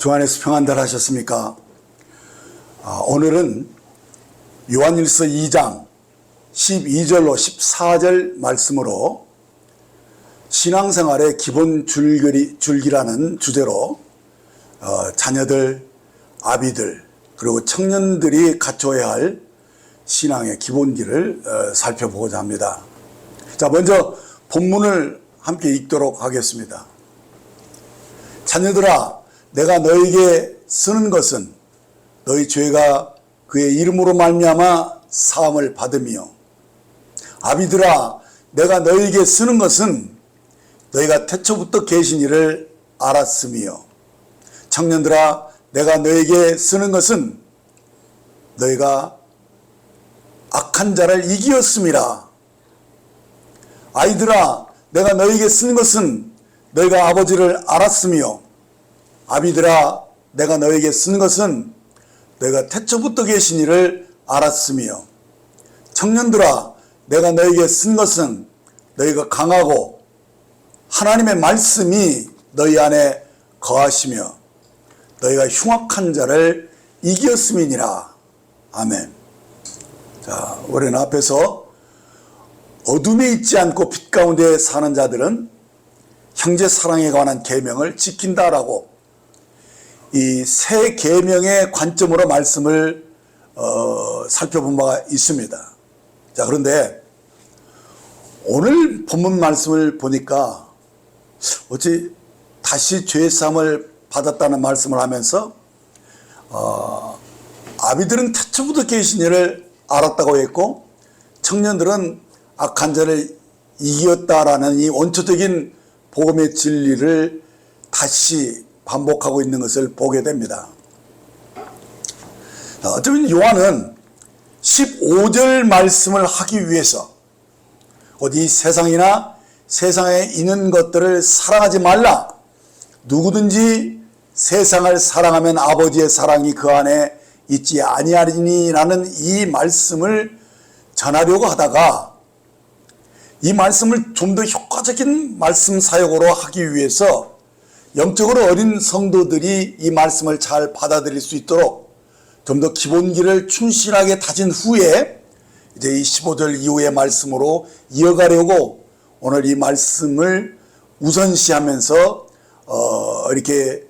주 안에서 평안들 하셨습니까? 오늘은 요한일서 2장 12절로 14절 말씀으로 신앙생활의 기본 줄기라는 주제로 자녀들, 아비들 그리고 청년들이 갖춰야 할 신앙의 기본기를 살펴보고자 합니다. 자, 먼저 본문을 함께 읽도록 하겠습니다. 자녀들아, 내가 너에게 쓰는 것은 너희 죄가 그의 이름으로 말미암아 사함을 받음이요. 아비들아, 내가 너에게 쓰는 것은 너희가 태초부터 계신 이를 알았음이요. 청년들아, 내가 너에게 쓰는 것은 너희가 악한 자를 이기었음이라. 아이들아, 내가 너에게 쓰는 것은 너희가 아버지를 알았으며, 아비들아, 내가 너에게 쓰는 것은 너희가 태초부터 계신 이를 알았으며, 청년들아, 내가 너에게 쓴 것은 너희가 강하고 하나님의 말씀이 너희 안에 거하시며 너희가 흉악한 자를 이겼음이니라. 아멘. 자, 우리는 앞에서 어둠에 있지 않고 빛 가운데 사는 자들은 형제 사랑에 관한 계명을 지킨다라고 이 세 계명의 관점으로 말씀을 살펴본 바가 있습니다. 자, 그런데 오늘 본문 말씀을 보니까 어찌 다시 죄사함을 받았다는 말씀을 하면서 아비들은 태초부터 계신 이를 알았다고 했고 청년들은 악한 자를 이겼다라는 이 원초적인 복음의 진리를 다시 반복하고 있는 것을 보게 됩니다. 어쩌면 요한은 15절 말씀을 하기 위해서 곧 이 세상이나 세상에 있는 것들을 사랑하지 말라. 누구든지 세상을 사랑하면 아버지의 사랑이 그 안에 있지 아니하리니라는 이 말씀을 전하려고 하다가 이 말씀을 좀 더 효과적인 말씀 사역으로 하기 위해서 영적으로 어린 성도들이 이 말씀을 잘 받아들일 수 있도록 좀 더 기본기를 충실하게 다진 후에 이제 이 15절 이후의 말씀으로 이어가려고 오늘 이 말씀을 우선시하면서 이렇게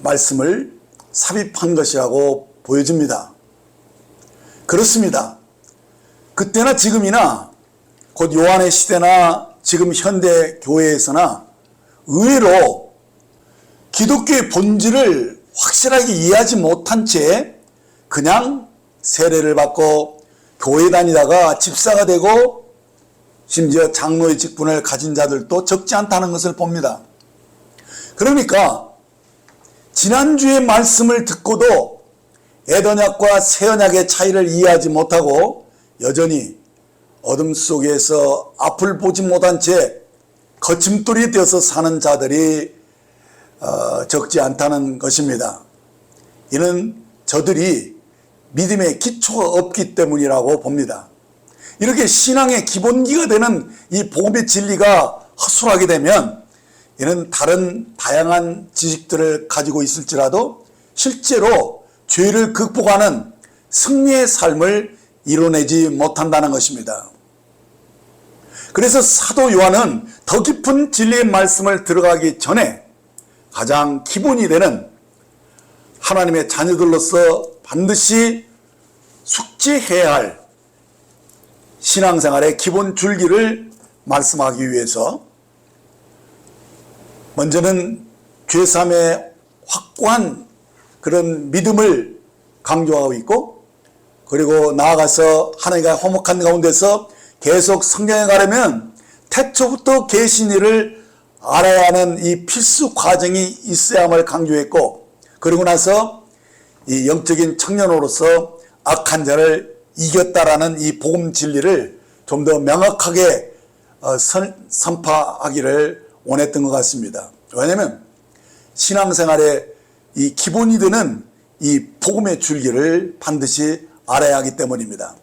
말씀을 삽입한 것이라고 보여집니다. 그렇습니다. 그때나 지금이나 곧 요한의 시대나 지금 현대 교회에서나 의외로 기독교의 본질을 확실하게 이해하지 못한 채 그냥 세례를 받고 교회 다니다가 집사가 되고 심지어 장로의 직분을 가진 자들도 적지 않다는 것을 봅니다. 그러니까 지난주의 말씀을 듣고도 애언약과 새언약의 차이를 이해하지 못하고 여전히 어둠 속에서 앞을 보지 못한 채 거침돌이 되어서 사는 자들이 적지 않다는 것입니다. 이는 저들이 믿음의 기초가 없기 때문이라고 봅니다. 이렇게 신앙의 기본기가 되는 이 복음의 진리가 허술하게 되면 이는 다른 다양한 지식들을 가지고 있을지라도 실제로 죄를 극복하는 승리의 삶을 이뤄내지 못한다는 것입니다. 그래서 사도 요한은 더 깊은 진리의 말씀을 들어가기 전에 가장 기본이 되는 하나님의 자녀들로서 반드시 숙지해야 할 신앙생활의 기본 줄기를 말씀하기 위해서 먼저는 죄사함의 확고한 그런 믿음을 강조하고 있고 그리고 나아가서 하나님과 화목한 가운데서 계속 성장해 가려면 태초부터 계신 이를 알아야 하는 이 필수 과정이 있어야 함을 강조했고 그리고 나서 이 영적인 청년으로서 악한 자를 이겼다라는 이 복음 진리를 좀 더 명확하게 선파하기를 원했던 것 같습니다. 왜냐하면 신앙생활의 이 기본이 되는 이 복음의 줄기를 반드시 알아야 하기 때문입니다.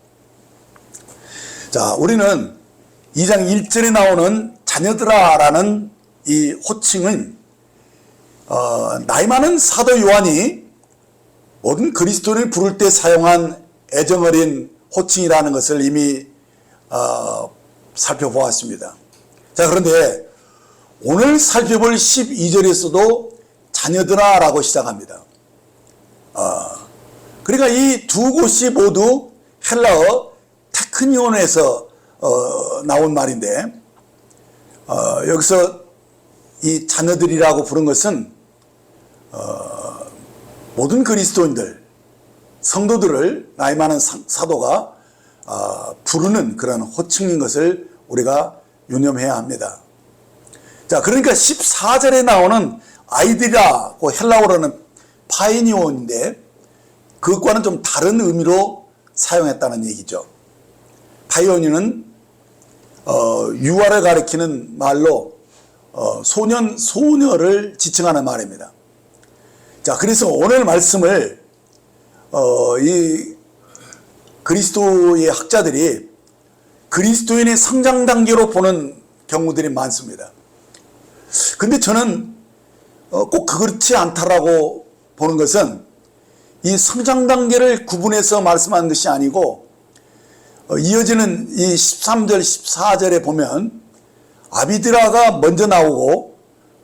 자, 우리는 2장 1절에 나오는 자녀들아 라는 이 호칭은 나이 많은 사도 요한이 모든 그리스도인을 부를 때 사용한 애정어린 호칭이라는 것을 이미 살펴보았습니다. 자, 그런데 오늘 살펴볼 12절에서도 자녀들아 라고 시작합니다. 그러니까 이 두 곳이 모두 헬라어 테크니온에서 나온 말인데, 여기서 이 자녀들이라고 부른 것은 모든 그리스도인들, 성도들을 나이 많은 사도가 부르는 그런 호칭인 것을 우리가 유념해야 합니다. 자, 그러니까 14절에 나오는 아이들이라고 헬라어로는 파이니온인데 그것과는 좀 다른 의미로 사용했다는 얘기죠. 파이오니는 유아를 가리키는 말로 소년, 소녀를 지칭하는 말입니다. 자, 그래서 오늘 말씀을 이 그리스도의 학자들이 그리스도인의 성장 단계로 보는 경우들이 많습니다. 근데 저는 꼭 그렇지 않다라고 보는 것은 이 성장 단계를 구분해서 말씀하는 것이 아니고 이어지는 이 13절, 14절에 보면 아비드라가 먼저 나오고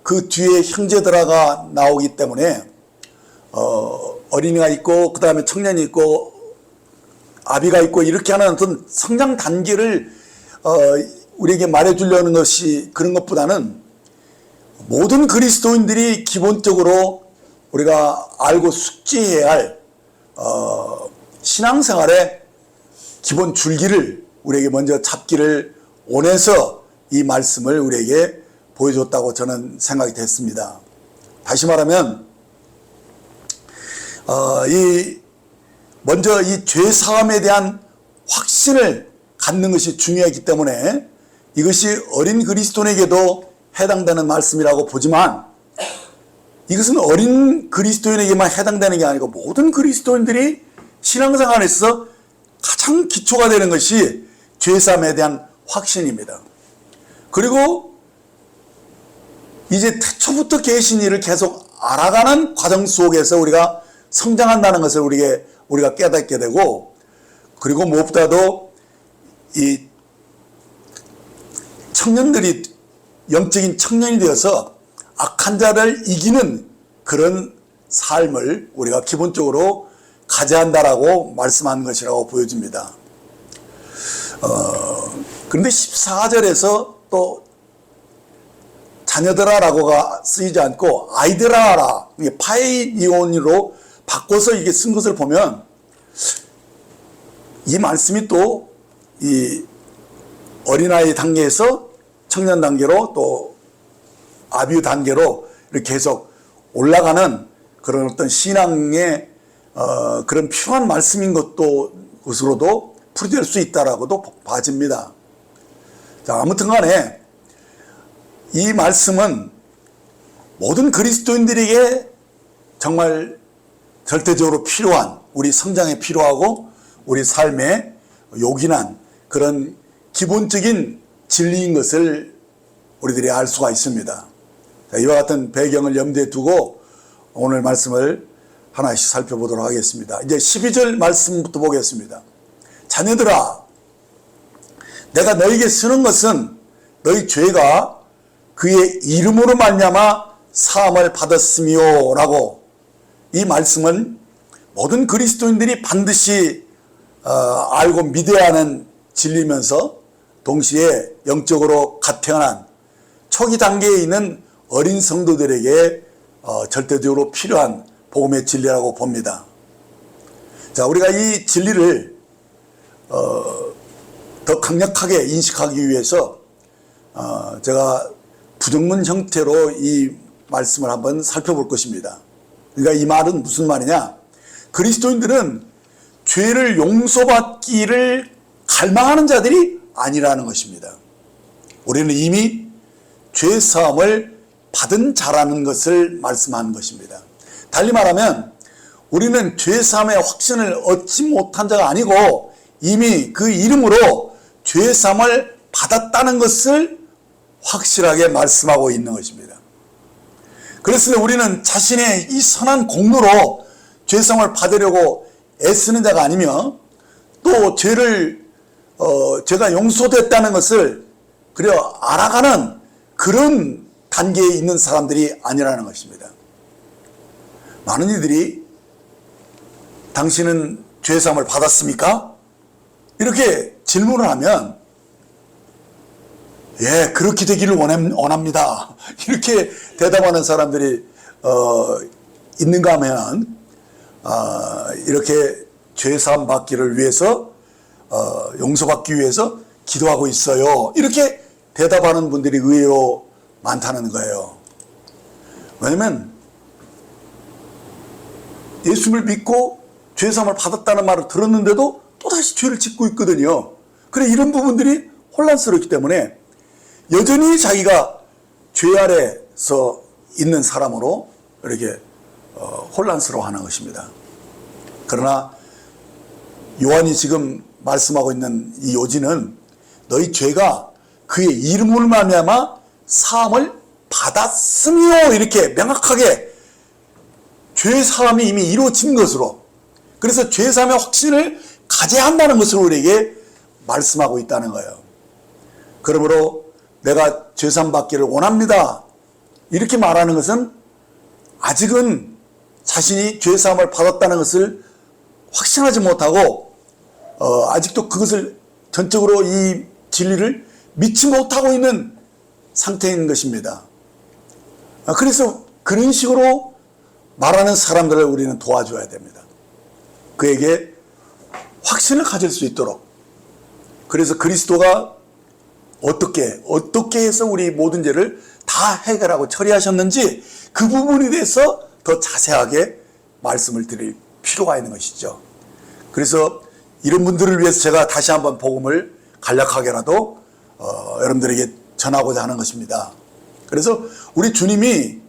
그 뒤에 형제드라가 나오기 때문에 어린이가 있고 그 다음에 청년이 있고 아비가 있고 이렇게 하는 어떤 성장 단계를 우리에게 말해주려는 것이 그런 것보다는 모든 그리스도인들이 기본적으로 우리가 알고 숙지해야 할 신앙생활의 기본 줄기를 우리에게 먼저 잡기를 원해서 이 말씀을 우리에게 보여줬다고 저는 생각이 됐습니다. 다시 말하면 먼저 이 죄사함에 대한 확신을 갖는 것이 중요하기 때문에 이것이 어린 그리스도인에게도 해당되는 말씀이라고 보지만 이것은 어린 그리스도인에게만 해당되는 게 아니고 모든 그리스도인들이 신앙생활에서 가장 기초가 되는 것이 죄사함에 대한 확신입니다. 그리고 이제 태초부터 계신 일을 계속 알아가는 과정 속에서 우리가 성장한다는 것을 우리가 깨닫게 되고, 그리고 무엇보다도 이 청년들이 영적인 청년이 되어서 악한 자를 이기는 그런 삶을 우리가 기본적으로 가져야 한다라고 말씀한 것이라고 보여집니다. 그런데 14절에서 또 자녀들아라고가 쓰이지 않고 아이들아라, 파이니온으로 바꿔서 이게 쓴 것을 보면 이 말씀이 또 이 어린아이 단계에서 청년 단계로 또 아비유 단계로 이렇게 계속 올라가는 그런 어떤 신앙의 그런 필요한 말씀인 것으로도 풀이될 수 있다라고도 봐집니다. 자, 아무튼 간에 이 말씀은 모든 그리스도인들에게 정말 절대적으로 필요한, 우리 성장에 필요하고 우리 삶에 요긴한 그런 기본적인 진리인 것을 우리들이 알 수가 있습니다. 자, 이와 같은 배경을 염두에 두고 오늘 말씀을 하나씩 살펴보도록 하겠습니다. 이제 12절 말씀부터 보겠습니다. 자녀들아, 내가 너에게 쓰는 것은 너희 죄가 그의 이름으로 말미암아 사함을 받았으며 라고, 이 말씀은 모든 그리스도인들이 반드시 알고 믿어야 하는 진리면서 동시에 영적으로 갓 태어난 초기 단계에 있는 어린 성도들에게 절대적으로 필요한 복음의 진리라고 봅니다. 자, 우리가 이 진리를 더 강력하게 인식하기 위해서 제가 부정문 형태로 이 말씀을 한번 살펴볼 것입니다. 그러니까 이 말은 무슨 말이냐? 그리스도인들은 죄를 용서받기를 갈망하는 자들이 아니라는 것입니다. 우리는 이미 죄 사함을 받은 자라는 것을 말씀하는 것입니다. 달리 말하면 우리는 죄 사함의 확신을 얻지 못한 자가 아니고 이미 그 이름으로 죄 사함을 받았다는 것을 확실하게 말씀하고 있는 것입니다. 그랬을 때 우리는 자신의 이 선한 공로로 죄성을 받으려고 애쓰는 자가 아니며 또 죄가 용서됐다는 것을 그려 알아가는 그런 단계에 있는 사람들이 아니라는 것입니다. 많은 이들이 당신은 죄사함을 받았습니까? 이렇게 질문을 하면 예, 그렇게 되기를 원합니다. 이렇게 대답하는 사람들이 있는가 하면 이렇게 죄사함 받기를 위해서 용서받기 위해서 기도하고 있어요. 이렇게 대답하는 분들이 의외로 많다는 거예요. 왜냐면 예수를 믿고 죄사함을 받았다는 말을 들었는데도 또다시 죄를 짓고 있거든요. 그래 이런 부분들이 혼란스럽기 때문에 여전히 자기가 죄 아래서 있는 사람으로 이렇게 혼란스러워하는 것입니다. 그러나 요한이 지금 말씀하고 있는 이 요지는 너희 죄가 그의 이름으로 말미암아 사함을 받았으며 이렇게 명확하게 죄 사함이 이미 이루어진 것으로, 그래서 죄 사함의 확신을 가져야 한다는 것을 우리에게 말씀하고 있다는 거예요. 그러므로 내가 죄 사함 받기를 원합니다. 이렇게 말하는 것은 아직은 자신이 죄 사함을 받았다는 것을 확신하지 못하고 아직도 그것을 전적으로 이 진리를 믿지 못하고 있는 상태인 것입니다. 그래서 그런 식으로 말하는 사람들을 우리는 도와줘야 됩니다. 그에게 확신을 가질 수 있도록. 그래서 그리스도가 어떻게 해서 우리 모든 죄를 다 해결하고 처리하셨는지 그 부분에 대해서 더 자세하게 말씀을 드릴 필요가 있는 것이죠. 그래서 이런 분들을 위해서 제가 다시 한번 복음을 간략하게라도 여러분들에게 전하고자 하는 것입니다. 그래서 우리 주님이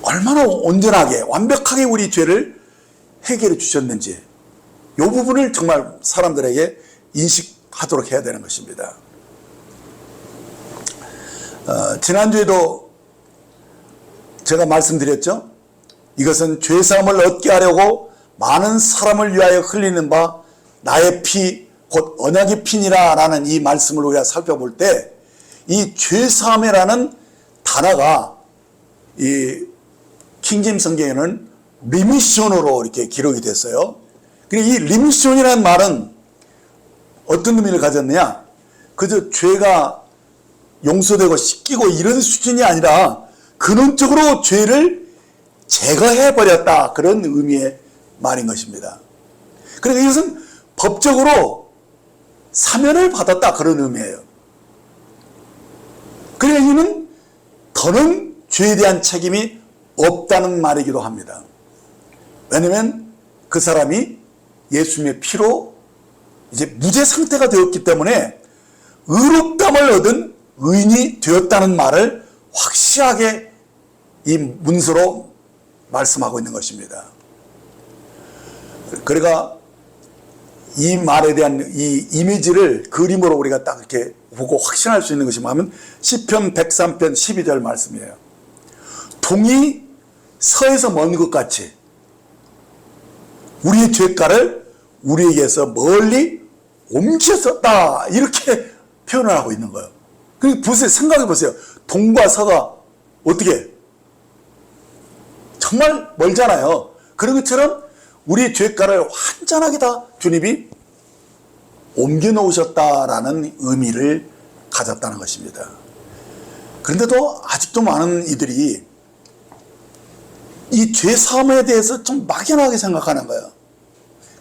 얼마나 온전하게 완벽하게 우리 죄를 해결해 주셨는지 이 부분을 정말 사람들에게 인식하도록 해야 되는 것입니다. 지난주에도 제가 말씀드렸죠. 이것은 죄사함을 얻게 하려고 많은 사람을 위하여 흘리는 바 나의 피 곧 언약의 피니라 라는 이 말씀을 우리가 살펴볼 때 이 죄사함이라는 단어가 이 킹제임스 성경에는 리미션으로 이렇게 기록이 됐어요. 이 리미션이라는 말은 어떤 의미를 가졌느냐? 그저 죄가 용서되고 씻기고 이런 수준이 아니라 근원적으로 죄를 제거해버렸다. 그런 의미의 말인 것입니다. 그러니까 이것은 법적으로 사면을 받았다. 그런 의미예요. 그러니까 이는 더는 죄에 대한 책임이 없다는 말이기도 합니다. 왜냐하면 그 사람이 예수님의 피로 이제 무죄 상태가 되었기 때문에 의롭담을 얻은 의인이 되었다는 말을 확실하게 이 문서로 말씀하고 있는 것입니다. 그러니까 이 말에 대한 이 이미지를 그림으로 우리가 딱 이렇게 보고 확신할 수 있는 것이 뭐냐면 시편 103편 12절 말씀이에요. 동이 서에서 먼 것 같이 우리의 죄가를 우리에게서 멀리 옮겼었다. 이렇게 표현을 하고 있는 거예요. 그러니까 보세요. 생각해 보세요. 동과 서가 어떻게 정말 멀잖아요. 그런 것처럼 우리의 죄가를 완전하게 다 주님이 옮겨 놓으셨다라는 의미를 가졌다는 것입니다. 그런데도 아직도 많은 이들이 이 죄 사함에 대해서 좀 막연하게 생각하는 거예요.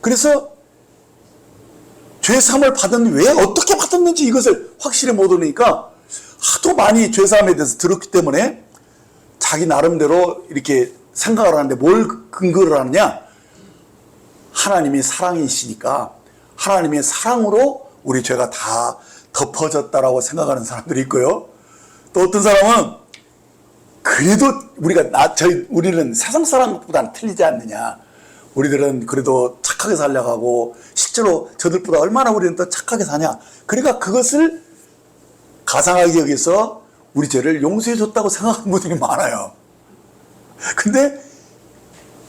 그래서 죄 사함을 받았는데 왜 어떻게 받았는지 이것을 확실히 모르니까 하도 많이 죄 사함에 대해서 들었기 때문에 자기 나름대로 이렇게 생각을 하는데 뭘 근거를 하느냐? 하나님이 사랑이시니까 하나님의 사랑으로 우리 죄가 다 덮어졌다라고 생각하는 사람들이 있고요. 또 어떤 사람은 그래도 우리는 세상 사람보다는 틀리지 않느냐. 우리들은 그래도 착하게 살려가고 실제로 저들보다 얼마나 우리는 더 착하게 사냐. 그러니까 그것을 가상하게 여기서 우리 죄를 용서해 줬다고 생각하는 분들이 많아요. 근데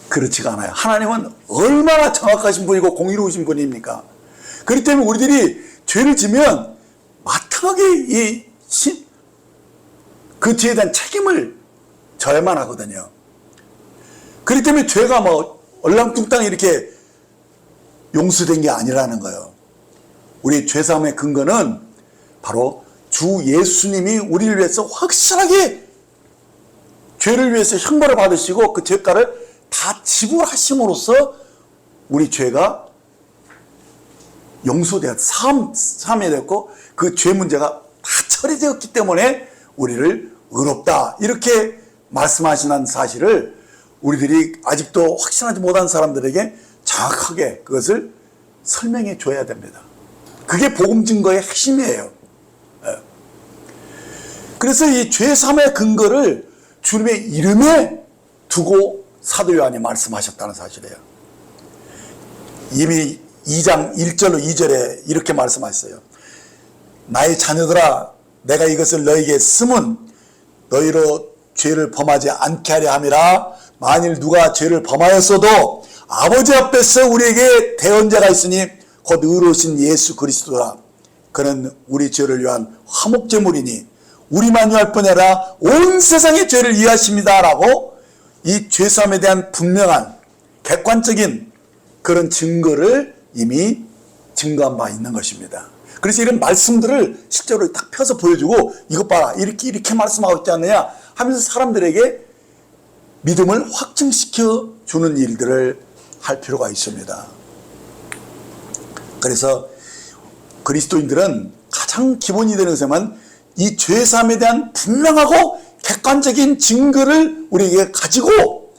그렇지가 않아요. 하나님은 얼마나 정확하신 분이고 공의로우신 분입니까? 그렇기 때문에 우리들이 죄를 지면 마땅하게 그 죄에 대한 책임을 져야만 하거든요. 그렇기 때문에 죄가 뭐 얼랑뚱땅 이렇게 용서된 게 아니라는 거예요. 우리 죄사함의 근거는 바로 주 예수님이 우리를 위해서 확실하게 죄를 위해서 형벌을 받으시고 그 죄가를 다 지불하심으로써 우리 죄가 용서되었, 사함이 되었고 그 죄 문제가 다 처리되었기 때문에 우리를 의롭다 이렇게 말씀하시는 사실을 우리들이 아직도 확신하지 못한 사람들에게 정확하게 그것을 설명해 줘야 됩니다. 그게 복음 증거의 핵심이에요. 그래서 이 죄사함의 근거를 주님의 이름에 두고 사도 요한이 말씀하셨다는 사실이에요. 이미 2장 1절로 2절에 이렇게 말씀하셨어요. 나의 자녀들아, 내가 이것을 너에게 쓰면 너희로 죄를 범하지 않게 하려 함이라. 만일 누가 죄를 범하였어도 아버지 앞에서 우리에게 대언자가 있으니 곧 의로우신 예수 그리스도라. 그는 우리 죄를 위한 화목제물이니 우리만 위할 뿐 아니라 온 세상의 죄를 이해하십니다. 라고 이 죄사함에 대한 분명한 객관적인 그런 증거를 이미 증거한 바 있는 것입니다. 그래서 이런 말씀들을 실제로 딱 펴서 보여주고 이것 봐라 이렇게 말씀하고 있지 않느냐 하면서 사람들에게 믿음을 확증시켜 주는 일들을 할 필요가 있습니다. 그래서 그리스도인들은 가장 기본이 되는 것은 이 죄사함에 대한 분명하고 객관적인 증거를 우리에게 가지고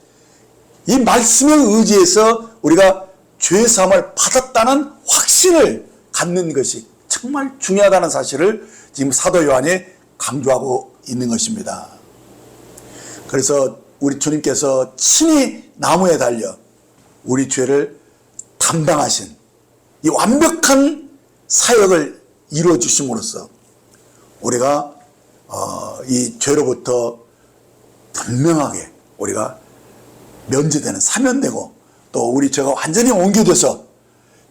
이 말씀에 의지해서 우리가 죄사함을 받았다는 확신을 갖는 것이 정말 중요하다는 사실을 지금 사도 요한이 강조하고 있는 것입니다. 그래서 우리 주님께서 친히 나무에 달려 우리 죄를 담당하신 이 완벽한 사역을 이루어 주심으로써 우리가 이 죄로부터 분명하게 우리가 면제되는, 사면되고 또 우리 죄가 완전히 옮겨져서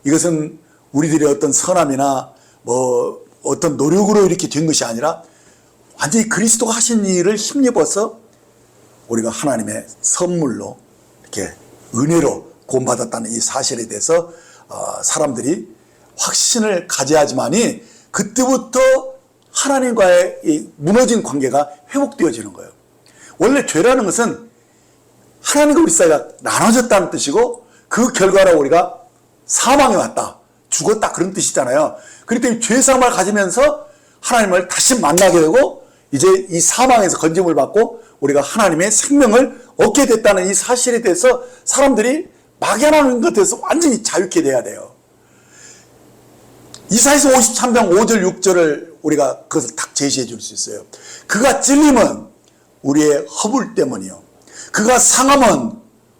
이것은 우리들의 어떤 선함이나 뭐 어떤 노력으로 이렇게 된 것이 아니라 완전히 그리스도가 하신 일을 힘입어서 우리가 하나님의 선물로 이렇게 은혜로 구원받았다는 이 사실에 대해서 사람들이 확신을 가져야지만이 그때부터 하나님과의 이 무너진 관계가 회복되어지는 거예요. 원래 죄라는 것은 하나님과 우리 사이가 나눠졌다는 뜻이고 그 결과로 우리가 사망에 왔다, 죽었다 그런 뜻이잖아요. 그렇기 때문에 죄사함을 가지면서 하나님을 다시 만나게 되고 이제 이 사망에서 건짐을 받고 우리가 하나님의 생명을 얻게 됐다는 이 사실에 대해서 사람들이 막연한 것에 대해서 완전히 자유케 돼야 돼요. 이사야서 53장 5절 6절을 우리가 그것을 딱 제시해 줄 수 있어요. 그가 찔림은 우리의 허물 때문이요 그가 상함은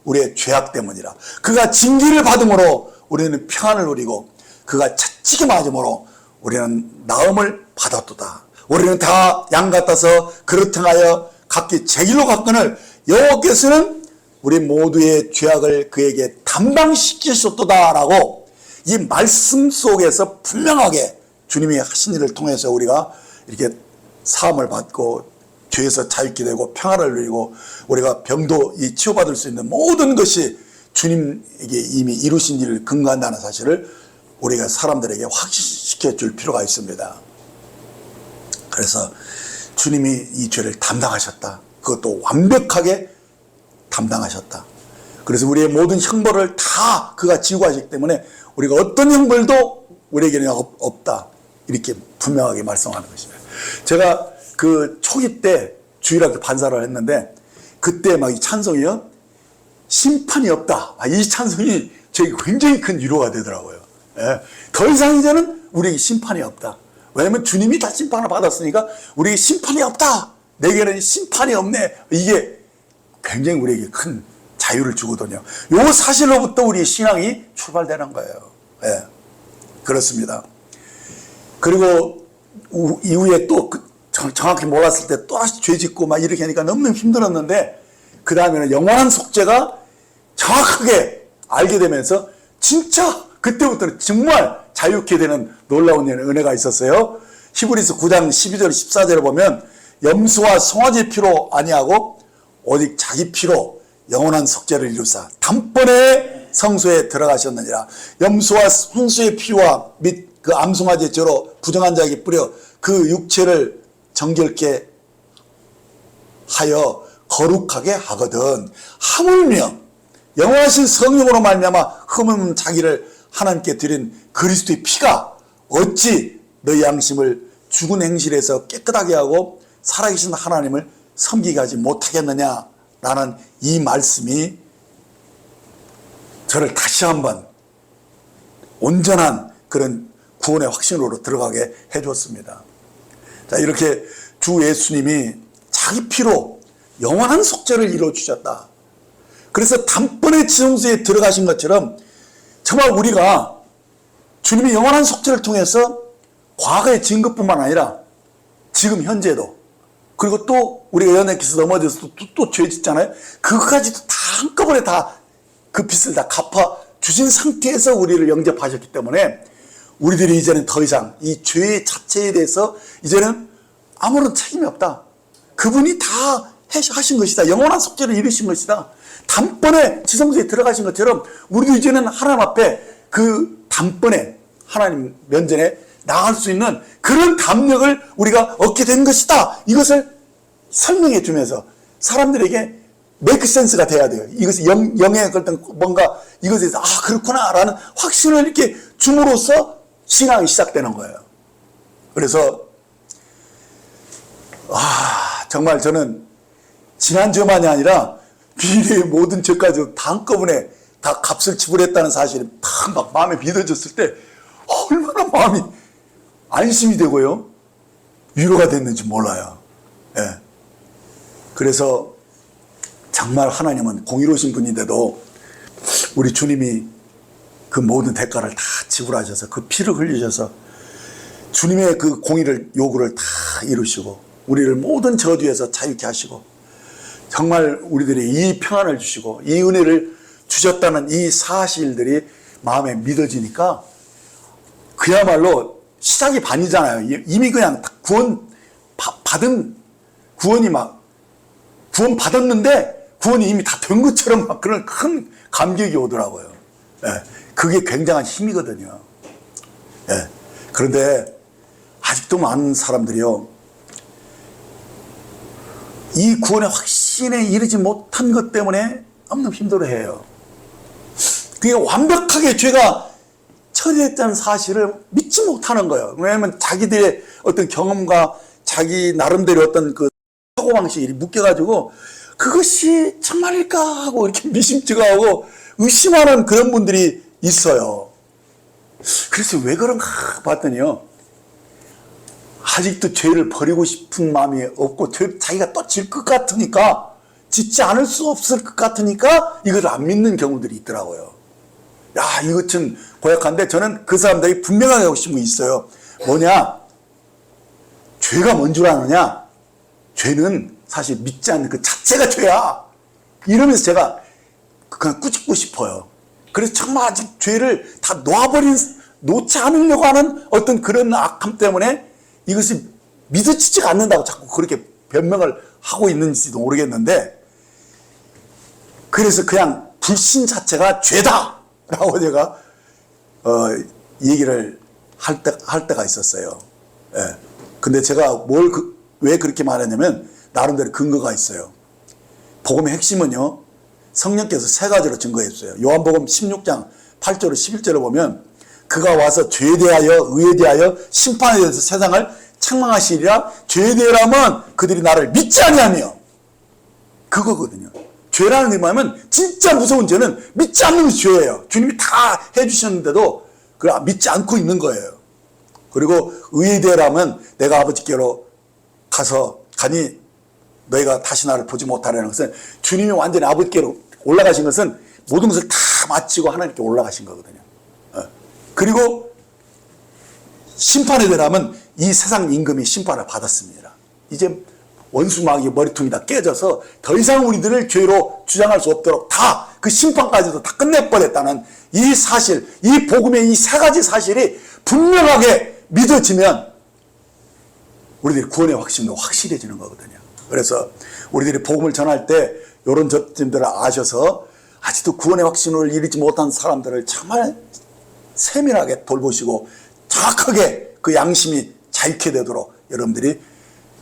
우리의 죄악 때문이라. 그가 징계를 받음으로 우리는 평안을 누리고 그가 채찍에 맞음으로 우리는 나음을 받았도다. 우리는 다 양 같아서 그릇 행하여 각기 제 길로 갔거늘 여호와께서는 우리 모두의 죄악을 그에게 담당시키셨도다 라고 이 말씀 속에서 분명하게 주님이 하신 일을 통해서 우리가 이렇게 사함을 받고 죄에서 자유케 되고 평안을 누리고 우리가 병도 치유받을 수 있는 모든 것이 주님에게 이미 이루신 일을 근거한다는 사실을 우리가 사람들에게 확신시켜 줄 필요가 있습니다. 그래서 주님이 이 죄를 담당하셨다. 그것도 완벽하게 담당하셨다. 그래서 우리의 모든 형벌을 다 그가 지고 하셨기 때문에 우리가 어떤 형벌도 우리에게는 없다. 이렇게 분명하게 말씀하는 것입니다. 제가 그 초기 때 주일학교 반사를 했는데 그때 막 이 찬송이요. 심판이 없다. 이 찬송이 저에게 굉장히 큰 위로가 되더라고요. 예. 더 이상 이제는 우리에게 심판이 없다. 왜냐하면 주님이 다 심판을 받았으니까 우리에게 심판이 없다. 내게는 심판이 없네. 이게 굉장히 우리에게 큰 자유를 주거든요. 이 사실로부터 우리 신앙이 출발되는 거예요. 예. 그렇습니다. 그리고 이후에 또 정확히 몰랐을 때 또다시 죄 짓고 막 이렇게 하니까 너무너무 힘들었는데, 그 다음에는 영원한 속죄가 정확하게 알게 되면서 진짜 그때부터는 정말 자유케 되는 놀라운 은혜가 있었어요. 히브리서 9장 12절 14절을 보면 염소와 송아지의 피로 아니하고 오직 자기 피로 영원한 속죄를 이루사 단번에 성소에 들어가셨느니라. 염소와 홍수의 피와 및 그 암송아지의 죄로 부정한 자에게 뿌려 그 육체를 정결케 하여 거룩하게 하거든. 하물며 영원하신 성령으로 말미암아 흠없는 자기를 하나님께 드린 그리스도의 피가 어찌 너희 양심을 죽은 행실에서 깨끗하게 하고 살아계신 하나님을 섬기게 하지 못하겠느냐라는 이 말씀이 저를 다시 한번 온전한 그런 구원의 확신으로 들어가게 해줬습니다. 자, 이렇게 주 예수님이 자기 피로 영원한 속죄를 이루어주셨다. 그래서 단번에 지성소에 들어가신 것처럼 정말 우리가 주님이 영원한 속죄를 통해서 과거의 증거뿐만 아니라 지금 현재도, 그리고 또 우리가 연약해서 넘어져서 또 죄 짓잖아요. 그것까지도 다 한꺼번에 다 그 빚을 다 갚아 주신 상태에서 우리를 영접하셨기 때문에 우리들이 이제는 더 이상 이 죄 자체에 대해서 이제는 아무런 책임이 없다. 그분이 다 하신 것이다. 영원한 속죄를 이루신 것이다. 단번에 지성소에 들어가신 것처럼 우리도 이제는 하나님 앞에 그 단번에 하나님 면전에 나갈 수 있는 그런 담력을 우리가 얻게 된 것이다. 이것을 설명해 주면서 사람들에게 메이크 센스가 돼야 돼요. 이것이 영의 어떤 뭔가 이것에 대해서 그렇구나 라는 확신을 이렇게 줌으로써 신앙이 시작되는 거예요. 그래서 정말 저는 지난 죄만이 아니라 미래의 모든 죄까지 다 한꺼번에 다 값을 지불했다는 사실이 막 마음에 믿어졌을 때 얼마나 마음이 안심이 되고요, 위로가 됐는지 몰라요. 예. 그래서 정말 하나님은 공의로우신 분인데도 우리 주님이 그 모든 대가를 다 지불하셔서 그 피를 흘리셔서 주님의 그 공의를 요구를 다 이루시고 우리를 모든 저주에서 자유케 하시고 정말 우리들이 이 평안을 주시고 이 은혜를 주셨다는 이 사실들이 마음에 믿어지니까 그야말로 시작이 반이잖아요. 이미 그냥 구원 받았는데 구원이 이미 다 된 것처럼 막 그런 큰 감격이 오더라고요. 예, 그게 굉장한 힘이거든요. 예, 그런데 아직도 많은 사람들이요, 이 구원의 확신에 이르지 못한 것 때문에 너무 힘들어해요. 그게 완벽하게 죄가 처리했다는 사실을 믿지 못하는 거예요. 왜냐하면 자기들의 어떤 경험과 자기 나름대로 어떤 그 사고방식이 묶여가지고 그것이 정말일까 하고 이렇게 미심쩍어하고 의심하는 그런 분들이 있어요. 그래서 왜 그런가 봤더니요, 아직도 죄를 버리고 싶은 마음이 없고 자기가 또 질 것 같으니까, 짓지 않을 수 없을 것 같으니까 이걸 안 믿는 경우들이 있더라고요. 야, 이것 좀 고약한데 저는 그 사람들이 분명하게 하고 싶은 게 있어요. 뭐냐? 죄가 뭔 줄 아느냐? 죄는 사실 믿지 않는 그 자체가 죄야. 이러면서 제가 그냥 꾸짖고 싶어요. 그래서 정말 아직 죄를 다 놓지 않으려고 하는 어떤 그런 악함 때문에 이것이 믿어지지가 않는다고 자꾸 그렇게 변명을 하고 있는지도 모르겠는데, 그래서 그냥 불신 자체가 죄다! 라고 제가, 얘기를 할 때가 있었어요. 예. 근데 제가 왜 그렇게 말했냐면, 나름대로 근거가 있어요. 복음의 핵심은요, 성령께서 세 가지로 증거했어요. 요한복음 16장 8절로 11절을 보면, 그가 와서 죄에 대하여, 의에 대하여, 심판에 대해서 세상을 책망하시리라. 죄에 대하면 그들이 나를 믿지 아니하며, 그거거든요. 죄라는 게 뭐냐면 진짜 무서운 죄는 믿지 않는 것이 죄예요. 주님이 다 해주셨는데도 그걸 믿지 않고 있는 거예요. 그리고 의에 대하면 내가 아버지께로 가니 너희가 다시 나를 보지 못하라는 것은, 주님이 완전히 아버지께로 올라가신 것은 모든 것을 다 마치고 하나님께 올라가신 거거든요. 그리고 심판에 대하면 이 세상 임금이 심판을 받았습니다. 이제 원수마귀의 머리통이 다 깨져서 더 이상 우리들을 죄로 주장할 수 없도록 다 그 심판까지도 다 끝내버렸다는 이 사실, 이 복음의 이 세 가지 사실이 분명하게 믿어지면 우리들이 구원의 확신도 확실해지는 거거든요. 그래서 우리들이 복음을 전할 때 이런 점들을 아셔서 아직도 구원의 확신을 이루지 못한 사람들을 정말 세밀하게 돌보시고 정확하게 그 양심이 자유케 되도록 여러분들이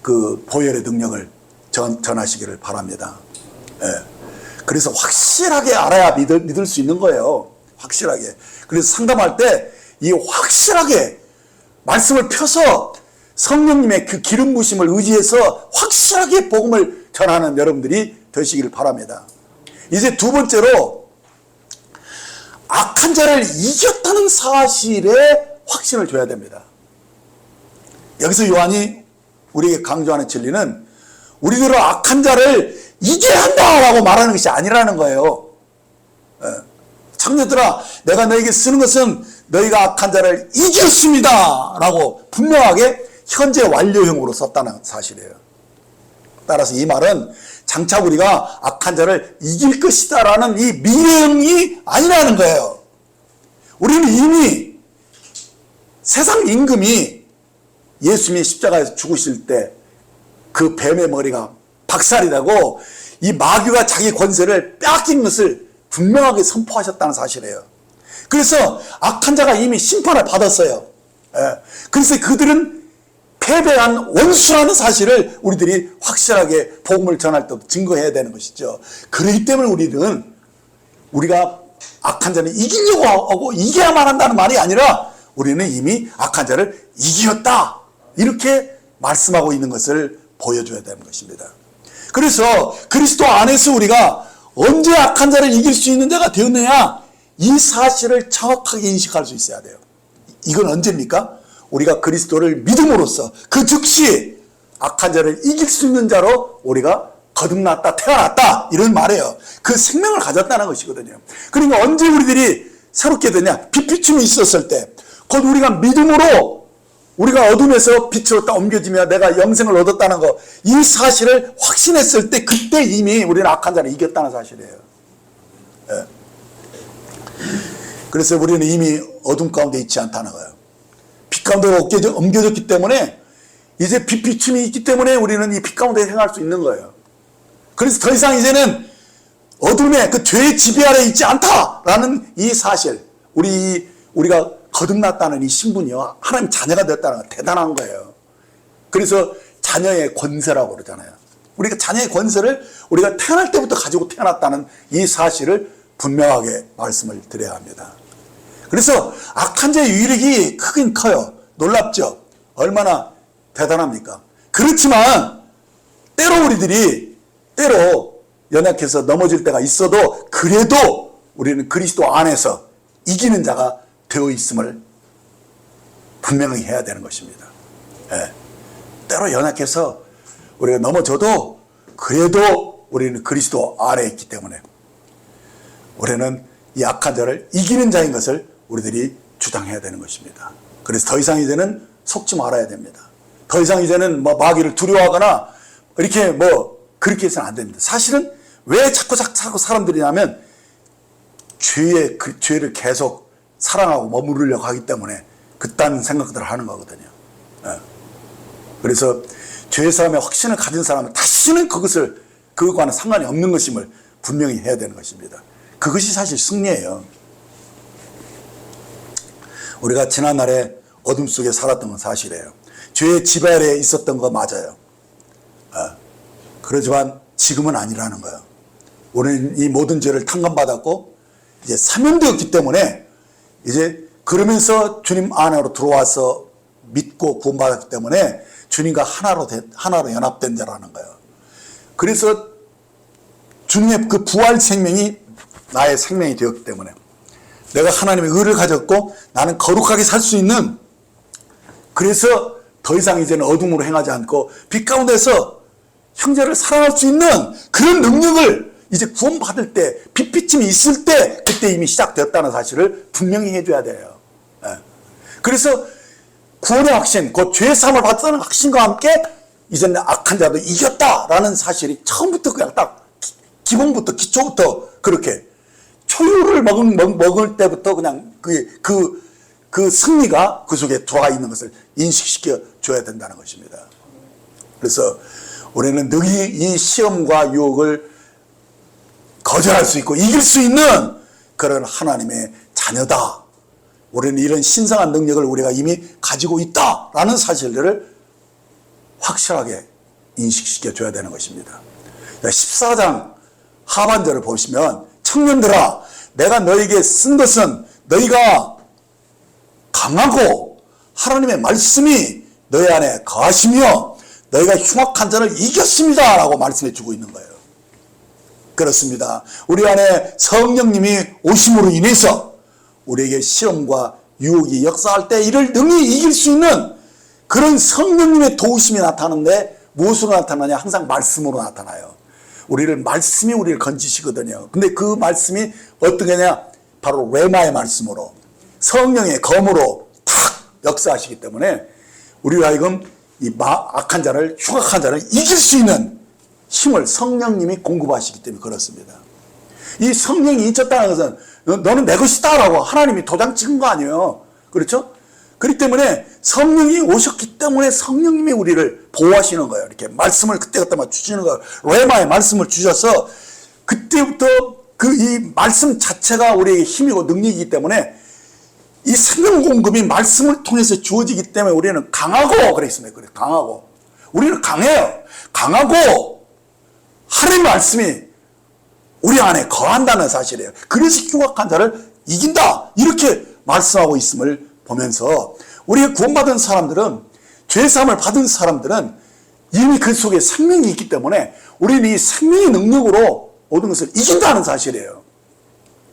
그 보혈의 능력을 전하시기를 바랍니다. 예. 그래서 확실하게 알아야 믿을 수 있는 거예요. 확실하게. 그래서 상담할 때 이 확실하게 말씀을 펴서 성령님의 그 기름 부심을 의지해서 확실하게 복음을 전하는 여러분들이 되시기를 바랍니다. 이제 두 번째로 악한 자를 이겼다는 사실에 확신을 줘야 됩니다. 여기서 요한이 우리에게 강조하는 진리는 우리들은 악한 자를 이겨야 한다라고 말하는 것이 아니라는 거예요. 청년들아, 내가 너에게 쓰는 것은 너희가 악한 자를 이겼습니다 라고 분명하게 현재 완료형으로 썼다는 사실이에요. 따라서 이 말은 장차 우리가 악한 자를 이길 것이다 라는 이 미래형이 아니라는 거예요. 우리는 이미 세상 임금이 예수님이 십자가에서 죽으실 때 그 뱀의 머리가 박살이 나고 이 마귀가 자기 권세를 빼앗긴 것을 분명하게 선포하셨다는 사실이에요. 그래서 악한 자가 이미 심판을 받았어요. 그래서 그들은 패배한 원수라는 사실을 우리들이 확실하게 복음을 전할 때 증거해야 되는 것이죠. 그렇기 때문에 우리가 악한 자는 이기려고 하고 이겨야만 한다는 말이 아니라 우리는 이미 악한 자를 이겼다 이렇게 말씀하고 있는 것을 보여줘야 되는 것입니다. 그래서 그리스도 안에서 우리가 언제 악한 자를 이길 수 있는 자가 되었느냐, 이 사실을 정확하게 인식할 수 있어야 돼요. 이건 언제입니까? 우리가 그리스도를 믿음으로써 그 즉시 악한 자를 이길 수 있는 자로 우리가 거듭났다, 태어났다 이런 말이에요. 그 생명을 가졌다는 것이거든요. 그러니까 언제 우리들이 새롭게 되냐, 빛비춤이 있었을 때, 곧 우리가 믿음으로 우리가 어둠에서 빛으로 딱 옮겨지며 내가 영생을 얻었다는 거, 이 사실을 확신했을 때 그때 이미 우리는 악한 자를 이겼다는 사실이에요. 예. 그래서 우리는 이미 어둠 가운데 있지 않다는 거예요. 빛 가운데로 옮겨졌기 때문에 이제 빛비춤이 있기 때문에 우리는 이 빛 가운데 행할 수 있는 거예요. 그래서 더 이상 이제는 어둠의 그 죄의 지배 아래 있지 않다라는 이 사실, 우리가 거듭났다는 이 신분이요, 하나님 자녀가 되었다는 건 대단한 거예요. 그래서 자녀의 권세라고 그러잖아요. 우리가 자녀의 권세를 우리가 태어날 때부터 가지고 태어났다는 이 사실을 분명하게 말씀을 드려야 합니다. 그래서 악한 자의 유력이 크긴 커요. 놀랍죠? 얼마나 대단합니까? 그렇지만 때로 우리들이 연약해서 넘어질 때가 있어도 그래도 우리는 그리스도 안에서 이기는 자가 되어 있음을 분명히 해야 되는 것입니다. 예. 때로 연약해서 우리가 넘어져도 그래도 우리는 그리스도 안에 있기 때문에 우리는 이 악한 자를 이기는 자인 것을 우리들이 주장해야 되는 것입니다. 그래서 더 이상 이제는 속지 말아야 됩니다. 더 이상 이제는 마귀를 두려워하거나 이렇게 그렇게 해서는 안 됩니다. 사실은 왜 자꾸 사람들이냐면 죄를 계속 사랑하고 머무르려고 하기 때문에 그딴 생각들을 하는 거거든요. 그래서 죄의 사람의 확신을 가진 사람은 다시는 그것과는 상관이 없는 것임을 분명히 해야 되는 것입니다. 그것이 사실 승리예요. 우리가 지난날에 어둠 속에 살았던 건 사실이에요. 죄의 지배 아래에 있었던 거 맞아요. 그렇지만 지금은 아니라는 거예요. 우리는 이 모든 죄를 탕감받았고 이제 사면되었기 때문에 이제 그러면서 주님 안으로 들어와서 믿고 구원받았기 때문에 주님과 하나로 연합된 자라는 거예요. 그래서 주님의 그 부활 생명이 나의 생명이 되었기 때문에 내가 하나님의 의를 가졌고 나는 거룩하게 살 수 있는, 그래서 더 이상 이제는 어둠으로 행하지 않고 빛 가운데서 형제를 사랑할 수 있는 그런 능력을 이제 구원받을 때, 빛비침이 있을 때 그때 이미 시작되었다는 사실을 분명히 해줘야 돼요. 그래서 구원의 확신, 곧 죄의 사함을 받았다는 확신과 함께 이제는 악한 자도 이겼다라는 사실이 처음부터 그냥 딱 기본부터 기초부터 그렇게 초유를 먹을 때부터 그냥 그 승리가 그 속에 들어와 있는 것을 인식시켜 줘야 된다는 것입니다. 그래서 우리는 늘 이 시험과 유혹을 거절할 수 있고 이길 수 있는 그런 하나님의 자녀다. 우리는 이런 신성한 능력을 우리가 이미 가지고 있다라는 사실들을 확실하게 인식시켜 줘야 되는 것입니다. 14장 하반절을 보시면 청년들아 내가 너에게 쓴 것은 너희가 강하고 하나님의 말씀이 너희 안에 거하시며 너희가 흉악한 자를 이겼습니다 라고 말씀해 주고 있는 거예요. 그렇습니다. 우리 안에 성령님이 오심으로 인해서 우리에게 시험과 유혹이 역사할 때 이를 능히 이길 수 있는 그런 성령님의 도우심이 나타나는데 무엇으로 나타나냐? 항상 말씀으로 나타나요. 말씀이 우리를 건지시거든요. 근데 그 말씀이 어떤 게냐? 바로 레마의 말씀으로 성령의 검으로 탁 역사하시기 때문에 우리가 하여금 이 악한 자를, 흉악한 자를 이길 수 있는 힘을 성령님이 공급하시기 때문에 그렇습니다. 이 성령이 있었다는 것은 너는 내 것이다 라고 하나님이 도장 찍은 거 아니에요. 그렇죠? 그렇기 때문에 성령이 오셨기 때문에 성령님이 우리를 보호하시는 거예요. 이렇게 말씀을 그때그때마다 주시는 거예요. 레마의 말씀을 주셔서 그때부터 이 말씀 자체가 우리에게 힘이고 능력이기 때문에 이 생명 공급이 말씀을 통해서 주어지기 때문에 우리는 강하고 그랬습니다. 그래, 강하고. 우리는 강해요. 강하고 하나님의 말씀이 우리 안에 거한다는 사실이에요. 그래서 흉악한 자를 이긴다. 이렇게 말씀하고 있음을 보면서 우리가 구원받은 사람들은 죄사함을 받은 사람들은 이미 그 속에 생명이 있기 때문에 우리는 이 생명의 능력으로 모든 것을 이긴다는 사실이에요.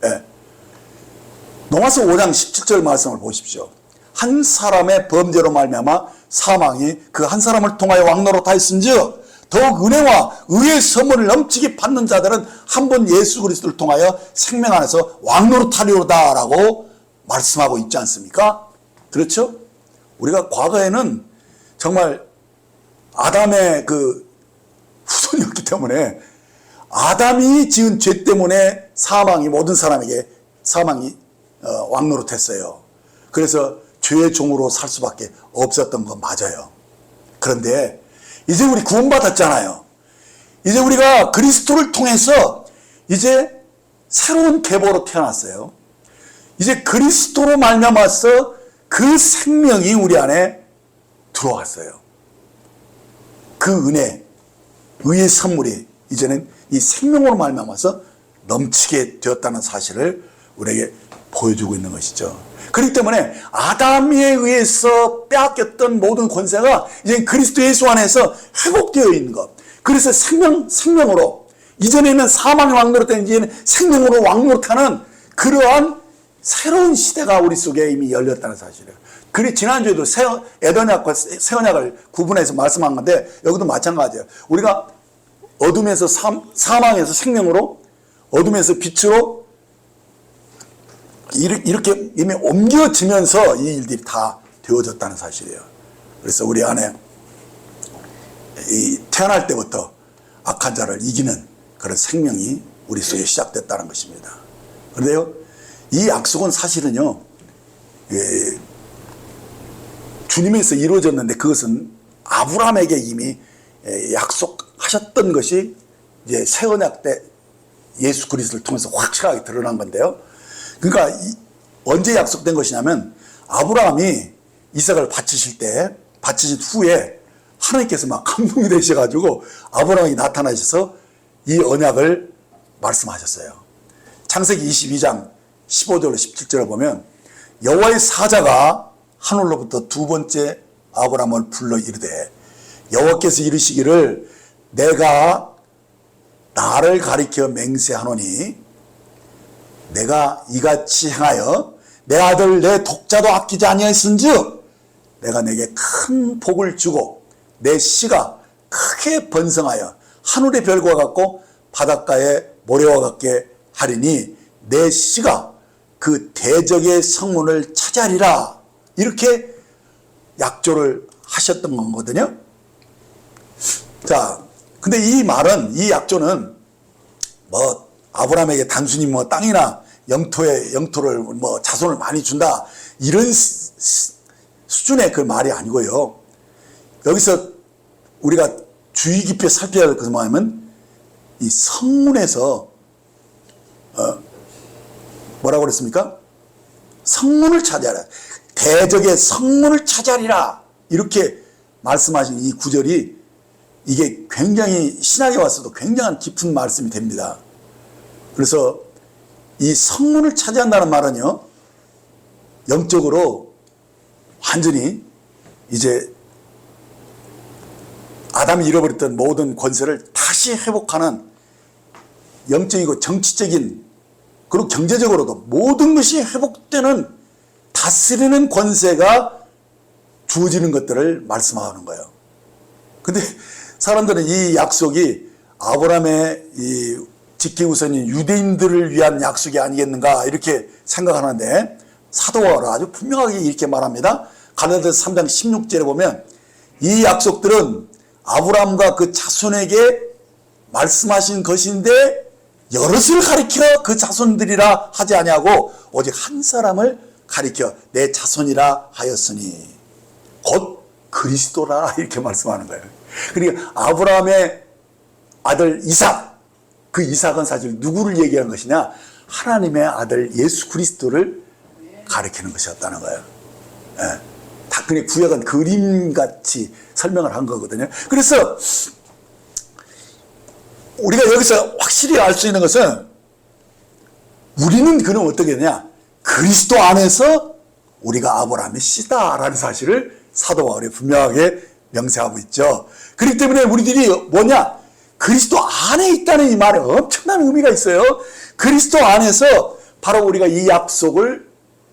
네. 로마서 5장 17절 말씀을 보십시오. 한 사람의 범죄로 말미암아 사망이 그 한 사람을 통하여 왕노릇하였은즉 더욱 은혜와 의의 선물을 넘치게 받는 자들은 한 번 예수 그리스도를 통하여 생명 안에서 왕노릇하리로다 라고 말씀하고 있지 않습니까? 그렇죠? 우리가 과거에는 정말 아담의 그 후손이었기 때문에 아담이 지은 죄 때문에 사망이 모든 사람에게 사망이 왕노릇했어요. 그래서 죄의 종으로 살 수밖에 없었던 건 맞아요. 그런데 이제 우리 구원받았잖아요. 이제 우리가 그리스도를 통해서 이제 새로운 계보로 태어났어요. 이제 그리스도로 말미암아서 그 생명이 우리 안에 들어왔어요. 그 은혜, 의의 선물이 이제는 이 생명으로 말미암아서 넘치게 되었다는 사실을 우리에게 보여주고 있는 것이죠. 그렇기 때문에 아담에 의해서 빼앗겼던 모든 권세가 이제 그리스도 예수 안에서 회복되어 있는 것. 그래서 생명으로 이전에는 사망의 왕노릇했던 이제는 생명으로 왕노릇하는 그러한 새로운 시대가 우리 속에 이미 열렸다는 사실이에요. 그리 지난주에도 에덴약과 새 언약을 구분해서 말씀한 건데 여기도 마찬가지예요. 우리가 어둠에서 사망에서 생명으로, 어둠에서 빛으로 이렇게 이미 옮겨지면서 이 일들이 다 되어졌다는 사실이에요. 그래서 우리 안에 태어날 때부터 악한 자를 이기는 그런 생명이 우리 속에 시작됐다는 것입니다. 그런데요, 이 약속은 사실은요, 주님에서 이루어졌는데 그것은 아브라함에게 이미 약속하셨던 것이 이제 새 언약 때 예수 그리스도를 통해서 확실하게 드러난 건데요. 그러니까 언제 약속된 것이냐면 아브라함이 이삭을 바치신 후에 하나님께서 막 감동이 되셔가지고 아브라함이 나타나셔서 이 언약을 말씀하셨어요. 창세기 22장 15절로 17절을 보면 여호와의 사자가 하늘로부터 두 번째 아브라함을 불러 이르되 여호와께서 이르시기를 내가 나를 가리켜 맹세하노니 내가 이같이 행하여 내 아들 내 독자도 아끼지 아니하였은즉 내가 내게 큰 복을 주고 내 씨가 크게 번성하여 하늘의 별과 같고 바닷가의 모래와 같게 하리니 내 씨가 그 대적의 성문을 차지하리라. 이렇게 약조를 하셨던 거거든요. 자, 근데 이 말은, 이 약조는 뭐 아브라함에게 단순히 뭐 땅이나 영토를 뭐 자손을 많이 준다 이런 수준의 그 말이 아니고요. 여기서 우리가 주의 깊게 살펴야 할 것은 뭐냐면 이 성문에서 뭐라고 그랬습니까? 성문을 차지하라. 대적의 성문을 차지하리라. 이렇게 말씀하신 이 구절이 이게 굉장히 신학에 와서도 굉장한 깊은 말씀이 됩니다. 그래서 이 성문을 차지한다는 말은요, 영적으로 완전히 이제 아담이 잃어버렸던 모든 권세를 다시 회복하는 영적이고 정치적인 그리고 경제적으로도 모든 것이 회복되는 다스리는 권세가 주어지는 것들을 말씀하는 거예요. 근데 사람들은 이 약속이 아브라함의 이 직계 우선인 유대인들을 위한 약속이 아니겠는가 이렇게 생각하는데 사도 바울은 아주 분명하게 이렇게 말합니다. 갈라디아서 3장 16절에 보면 이 약속들은 아브라함과 그 자손에게 말씀하신 것인데 여럿을 가리켜 그 자손들이라 하지 아니하고 오직 한 사람을 가리켜 내 자손이라 하였으니 곧 그리스도라 이렇게 말씀하는 거예요. 그러니까 아브라함의 아들 이삭, 그 이삭은 사실 누구를 얘기하는 것이냐? 하나님의 아들 예수 그리스도를 가리키는 것이었다는 거예요. 예. 다 그냥 구약은 그림같이 설명을 한 거거든요. 그래서 우리가 여기서 확실히 알 수 있는 것은 우리는 그럼 어떻게 되냐? 그리스도 안에서 우리가 아브라함의 씨다라는 사실을 사도 바울이 분명하게 명세하고 있죠. 그렇기 때문에 우리들이 뭐냐? 그리스도 안에 있다는 이 말에 엄청난 의미가 있어요. 그리스도 안에서 바로 우리가 이 약속을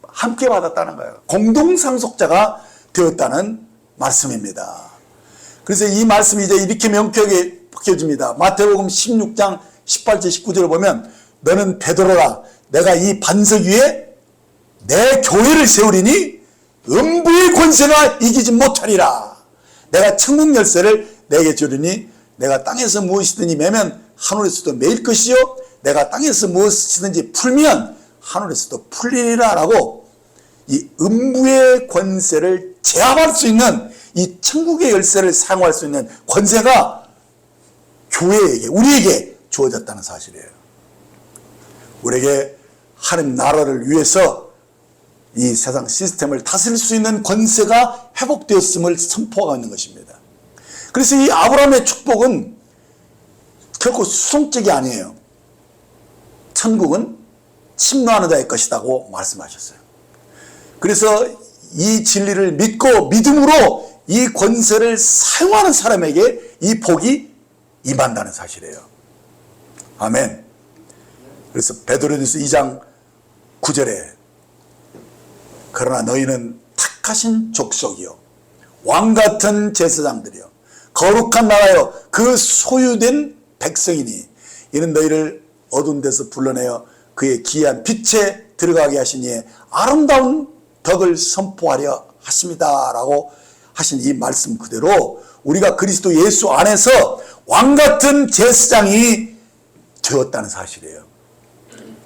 함께 받았다는 거예요. 공동상속자가 되었다는 말씀입니다. 그래서 이 말씀이 이제 이렇게 명쾌하게 박혀집니다. 마태복음 16장 18절 19절을 보면 너는 베드로라 내가 이 반석 위에 내 교회를 세우리니 음부의 권세가 이기지 못하리라. 내가 천국 열쇠를 내게 주리니 내가 땅에서 무엇이든지 매면 하늘에서도 매일 것이요 내가 땅에서 무엇이든지 풀면 하늘에서도 풀리리라 라고 이 음부의 권세를 제압할 수 있는 이 천국의 열쇠를 사용할 수 있는 권세가 교회에게 우리에게 주어졌다는 사실이에요. 우리에게 하나님 나라를 위해서 이 세상 시스템을 다스릴 수 있는 권세가 회복되었음을 선포하고 있는 것입니다. 그래서 이 아브라함의 축복은 결코 수동적이 아니에요. 천국은 침노하는 자의 것이라고 말씀하셨어요. 그래서 이 진리를 믿고 믿음으로 이 권세를 사용하는 사람에게 이 복이 임한다는 사실이에요. 아멘. 그래서 베드로전서 2장 9절에 그러나 너희는 택하신 족속이요 왕같은 제사장들이요 거룩한 나라요 그 소유된 백성이니 이는 너희를 어두운 데서 불러내어 그의 기이한 빛에 들어가게 하신 이의 아름다운 덕을 선포하려 하십니다 라고 하신 이 말씀 그대로 우리가 그리스도 예수 안에서 왕같은 제사장이 되었다는 사실이에요.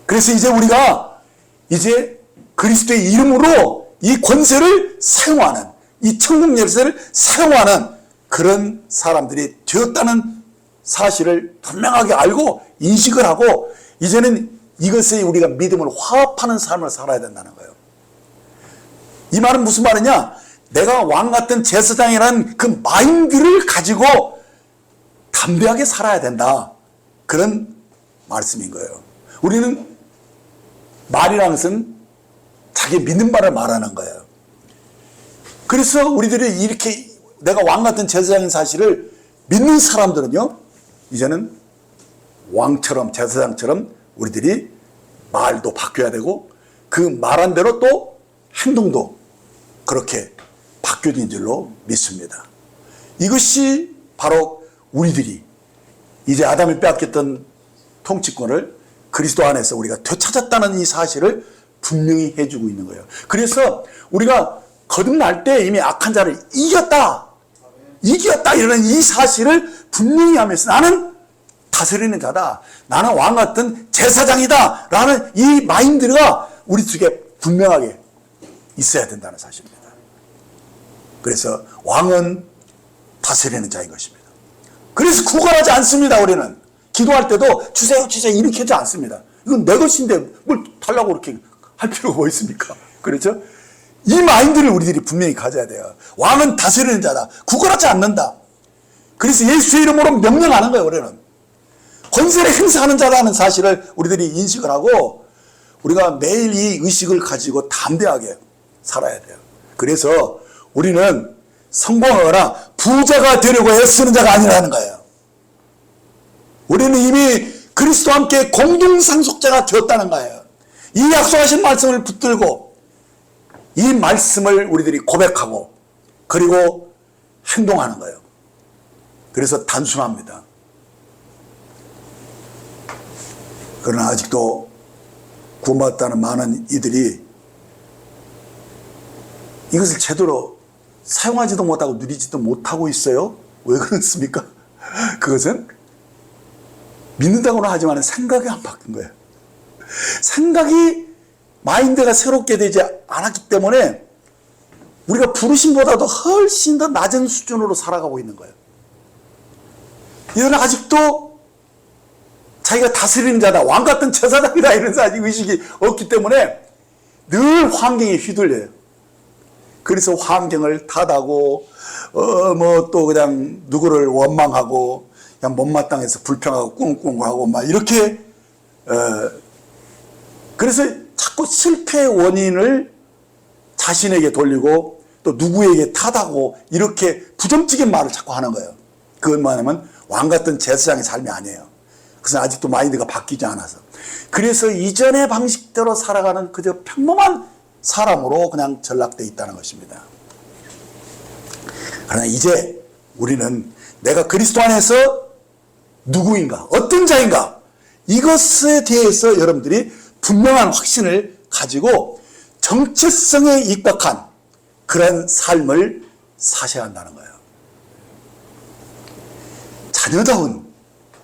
그래서 이제 우리가 이제 그리스도의 이름으로 이 권세를 사용하는 이 천국 열쇠를 사용하는 그런 사람들이 되었다는 사실을 분명하게 알고 인식을 하고 이제는 이것에 우리가 믿음을 화합하는 삶을 살아야 된다는 거예요. 이 말은 무슨 말이냐? 내가 왕같은 제사장이라는 그 마인드를 가지고 담대하게 살아야 된다. 그런 말씀인 거예요. 우리는 말이라는 것은 자기 믿는 말을 말하는 거예요. 그래서 우리들이 이렇게 내가 왕같은 제사장인 사실을 믿는 사람들은요, 이제는 왕처럼 제사장처럼 우리들이 말도 바뀌어야 되고 그 말한 대로 또 행동도 그렇게 바뀌어진 줄로 믿습니다. 이것이 바로 우리들이 이제 아담을 빼앗겼던 통치권을 그리스도 안에서 우리가 되찾았다는 이 사실을 분명히 해주고 있는 거예요. 그래서 우리가 거듭날 때 이미 악한 자를 이겼다 이기었다 이러는 이 사실을 분명히 하면서 나는 다스리는 자다. 나는 왕 같은 제사장이다. 라는 이 마인드가 우리 속에 분명하게 있어야 된다는 사실입니다. 그래서 왕은 다스리는 자인 것입니다. 그래서 구걸하지 않습니다. 우리는 기도할 때도 주세요 주세요 이렇게 하지 않습니다. 이건 내 것인데 뭘 달라고 그렇게 할 필요가 뭐 있습니까? 그렇죠? 이 마인드를 우리들이 분명히 가져야 돼요. 왕은 다스리는 자다. 구걸하지 않는다. 그래서 예수의 이름으로 명령하는 거예요. 우리는 권세를 행사하는 자라는 사실을 우리들이 인식을 하고 우리가 매일 이 의식을 가지고 담대하게 살아야 돼요. 그래서 우리는 성공하거나 부자가 되려고 애쓰는 자가 아니라는 거예요. 우리는 이미 그리스도와 함께 공동상속자가 되었다는 거예요. 이 약속하신 말씀을 붙들고 이 말씀을 우리들이 고백하고 그리고 행동하는 거예요. 그래서 단순합니다. 그러나 아직도 구원받았다는 많은 이들이 이것을 제대로 사용하지도 못하고 누리지도 못하고 있어요. 왜 그렇습니까? 그것은 믿는다고는 하지만 생각이 안 바뀐 거예요. 생각이 마인드가 새롭게 되지 않았기 때문에 우리가 부르심보다도 훨씬 더 낮은 수준으로 살아가고 있는 거예요. 이들은 아직도 자기가 다스리는 자다, 왕 같은 제사장이다 이런 아직 의식이 없기 때문에 늘 환경에 휘둘려요. 그래서 환경을 탓하고 뭐 또 그냥 누구를 원망하고 그냥 못마땅해서 불평하고 꿍꿍하고 막 이렇게 그래서 자꾸 실패의 원인을 자신에게 돌리고 또 누구에게 탓하고 이렇게 부정적인 말을 자꾸 하는 거예요. 그건 뭐냐면 왕 같은 제사장의 삶이 아니에요. 그것은 아직도 마인드가 바뀌지 않아서. 그래서 이전의 방식대로 살아가는 그저 평범한 사람으로 그냥 전락되어 있다는 것입니다. 그러나 이제 우리는 내가 그리스도 안에서 누구인가, 어떤 자인가, 이것에 대해서 여러분들이 분명한 확신을 가지고 정체성에 입각한 그런 삶을 사셔야 한다는 거예요.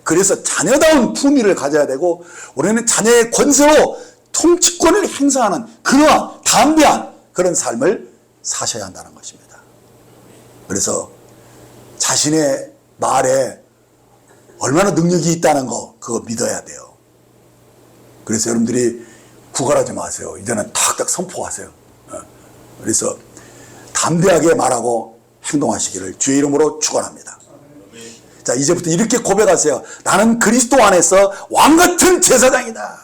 그래서 자녀다운 품위를 가져야 되고 우리는 자녀의 권세로 통치권을 행사하는 그러한 담대한 그런 삶을 사셔야 한다는 것입니다. 그래서 자신의 말에 얼마나 능력이 있다는 거 그거 믿어야 돼요. 그래서 여러분들이 구걸하지 마세요. 이제는 탁탁 선포하세요. 그래서 담대하게 말하고 행동하시기를 주의 이름으로 축원합니다. 자, 이제부터 이렇게 고백하세요. 나는 그리스도 안에서 왕같은 제사장이다.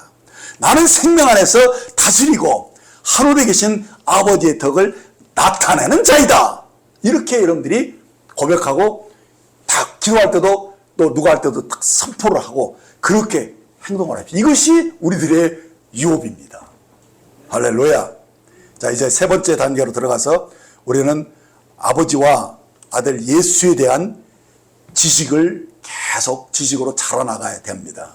나는 생명 안에서 다스리고 하늘에 계신 아버지의 덕을 나타내는 자이다. 이렇게 여러분들이 고백하고 딱 기도할 때도 또 누가 할 때도 딱 선포를 하고 그렇게 행동을 합니다. 이것이 우리들의 유업입니다. 할렐루야. 자, 이제 세 번째 단계로 들어가서 우리는 아버지와 아들 예수에 대한 지식을 계속 지식으로 자라나가야 됩니다.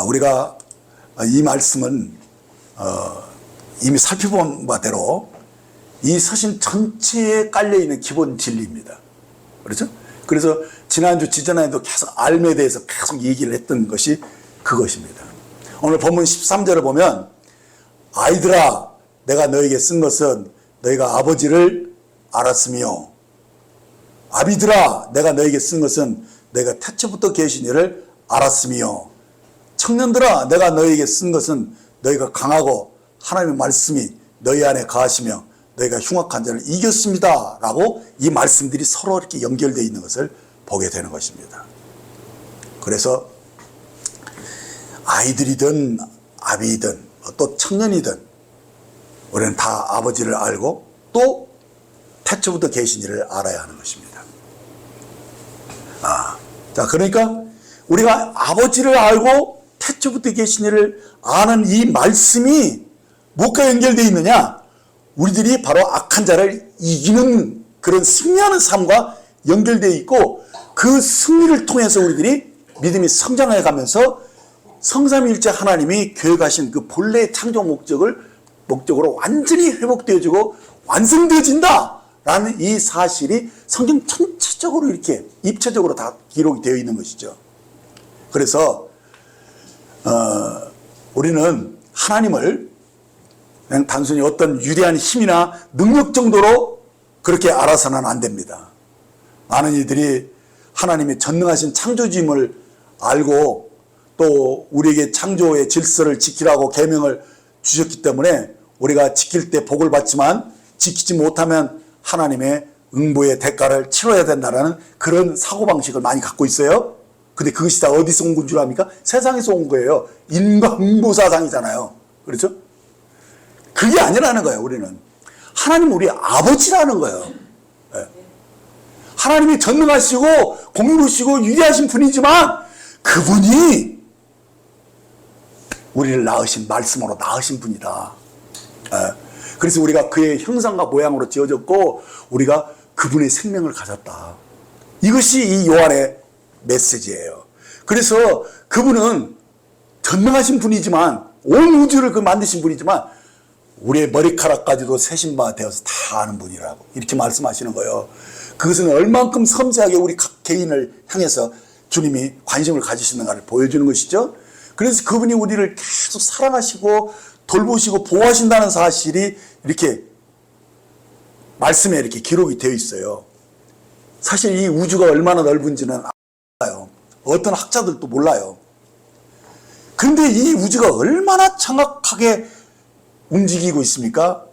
우리가 이 말씀은 이미 살펴본 바대로 이 서신 전체에 깔려있는 기본 진리입니다. 그렇죠? 그래서 지난주 지난해도 계속 알매에 대해서 계속 얘기를 했던 것이 그것입니다. 오늘 본문 13절을 보면 아이들아 내가 너에게 쓴 것은 너희가 아버지를 알았으며 아비들아 내가 너에게 쓴 것은 너희가 태초부터 계신 이를 알았으며 청년들아 내가 너에게 쓴 것은 너희가 강하고 하나님의 말씀이 너희 안에 거하시며 너희가 흉악한 자를 이겼습니다 라고 이 말씀들이 서로 이렇게 연결되어 있는 것을 보게 되는 것입니다. 그래서 아이들이든 아비이든 또 청년이든 우리는 다 아버지를 알고 또 태초부터 계신 이를 알아야 하는 것입니다. 자, 그러니까 우리가 아버지를 알고 태초부터 계신 이를 아는 이 말씀이 무엇과 연결되어 있느냐? 우리들이 바로 악한 자를 이기는 그런 승리하는 삶과 연결되어 있고 그 승리를 통해서 우리들이 믿음이 성장해 가면서 성삼위일체 하나님이 계획하신 그 본래의 창조 목적으로 완전히 회복되어지고 완성되어진다 라는 이 사실이 성경 전체 구체적으로 이렇게 입체적으로 다 기록이 되어 있는 것이죠. 그래서 우리는 하나님을 그냥 단순히 어떤 유리한 힘이나 능력 정도로 그렇게 알아서는 안 됩니다. 많은 이들이 하나님의 전능하신 창조주임을 알고 또 우리에게 창조의 질서를 지키라고 계명을 주셨기 때문에 우리가 지킬 때 복을 받지만 지키지 못하면 하나님의 응보의 대가를 치러야 된다는 그런 사고방식을 많이 갖고 있어요. 근데 그것이 다 어디서 온 건 줄 압니까? 세상에서 온 거예요. 인과응보사상이잖아요. 그렇죠? 그게 아니라는 거예요. 우리는 하나님 우리 아버지라는 거예요. 네. 하나님이 전능하시고 공유로우시고 위대하신 분이지만 그분이 우리를 낳으신 말씀으로 낳으신 분이다. 네. 그래서 우리가 그의 형상과 모양으로 지어졌고 우리가 그분의 생명을 가졌다. 이것이 이 요한의 메시지예요. 그래서 그분은 전능하신 분이지만 온 우주를 만드신 분이지만 우리의 머리카락까지도 세신 바 되어서 다 아는 분이라고 이렇게 말씀하시는 거예요. 그것은 얼만큼 섬세하게 우리 각 개인을 향해서 주님이 관심을 가지시는가를 보여주는 것이죠. 그래서 그분이 우리를 계속 사랑하시고 돌보시고 보호하신다는 사실이 이렇게 말씀에 이렇게 기록이 되어 있어요. 사실 이 우주가 얼마나 넓은지는 몰라요. 어떤 학자들도 몰라요. 그런데 이 우주가 얼마나 정확하게 움직이고 있습니까?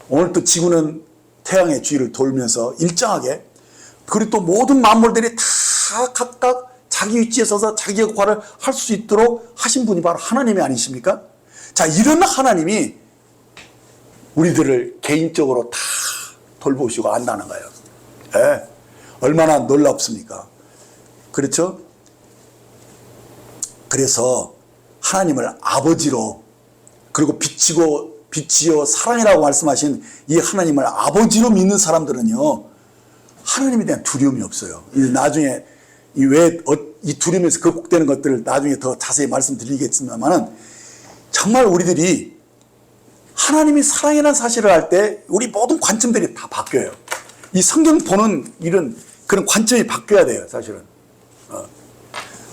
오늘 또 지구는 태양의 주위를 돌면서 일정하게, 그리고 또 모든 만물들이 다 각각 자기 위치에 서서 자기 역할을 할 수 있도록 하신 분이 바로 하나님이 아니십니까? 자, 이런 하나님이 우리들을 개인적으로 다 돌보시고 안다는 거예요. 네. 얼마나 놀랍습니까? 그렇죠? 그래서 하나님을 아버지로, 그리고 빛이요 사랑이라고 말씀하신 이 하나님을 아버지로 믿는 사람들은요, 하나님에 대한 두려움이 없어요. 나중에 이 두려움에서 극복되는 것들을 나중에 더 자세히 말씀드리겠습니다만은, 정말 우리들이 하나님이 사랑이라는 사실을 할 때 우리 모든 관점들이 다 바뀌어요. 이 성경 보는 이런 그런 관점이 바뀌어야 돼요, 사실은.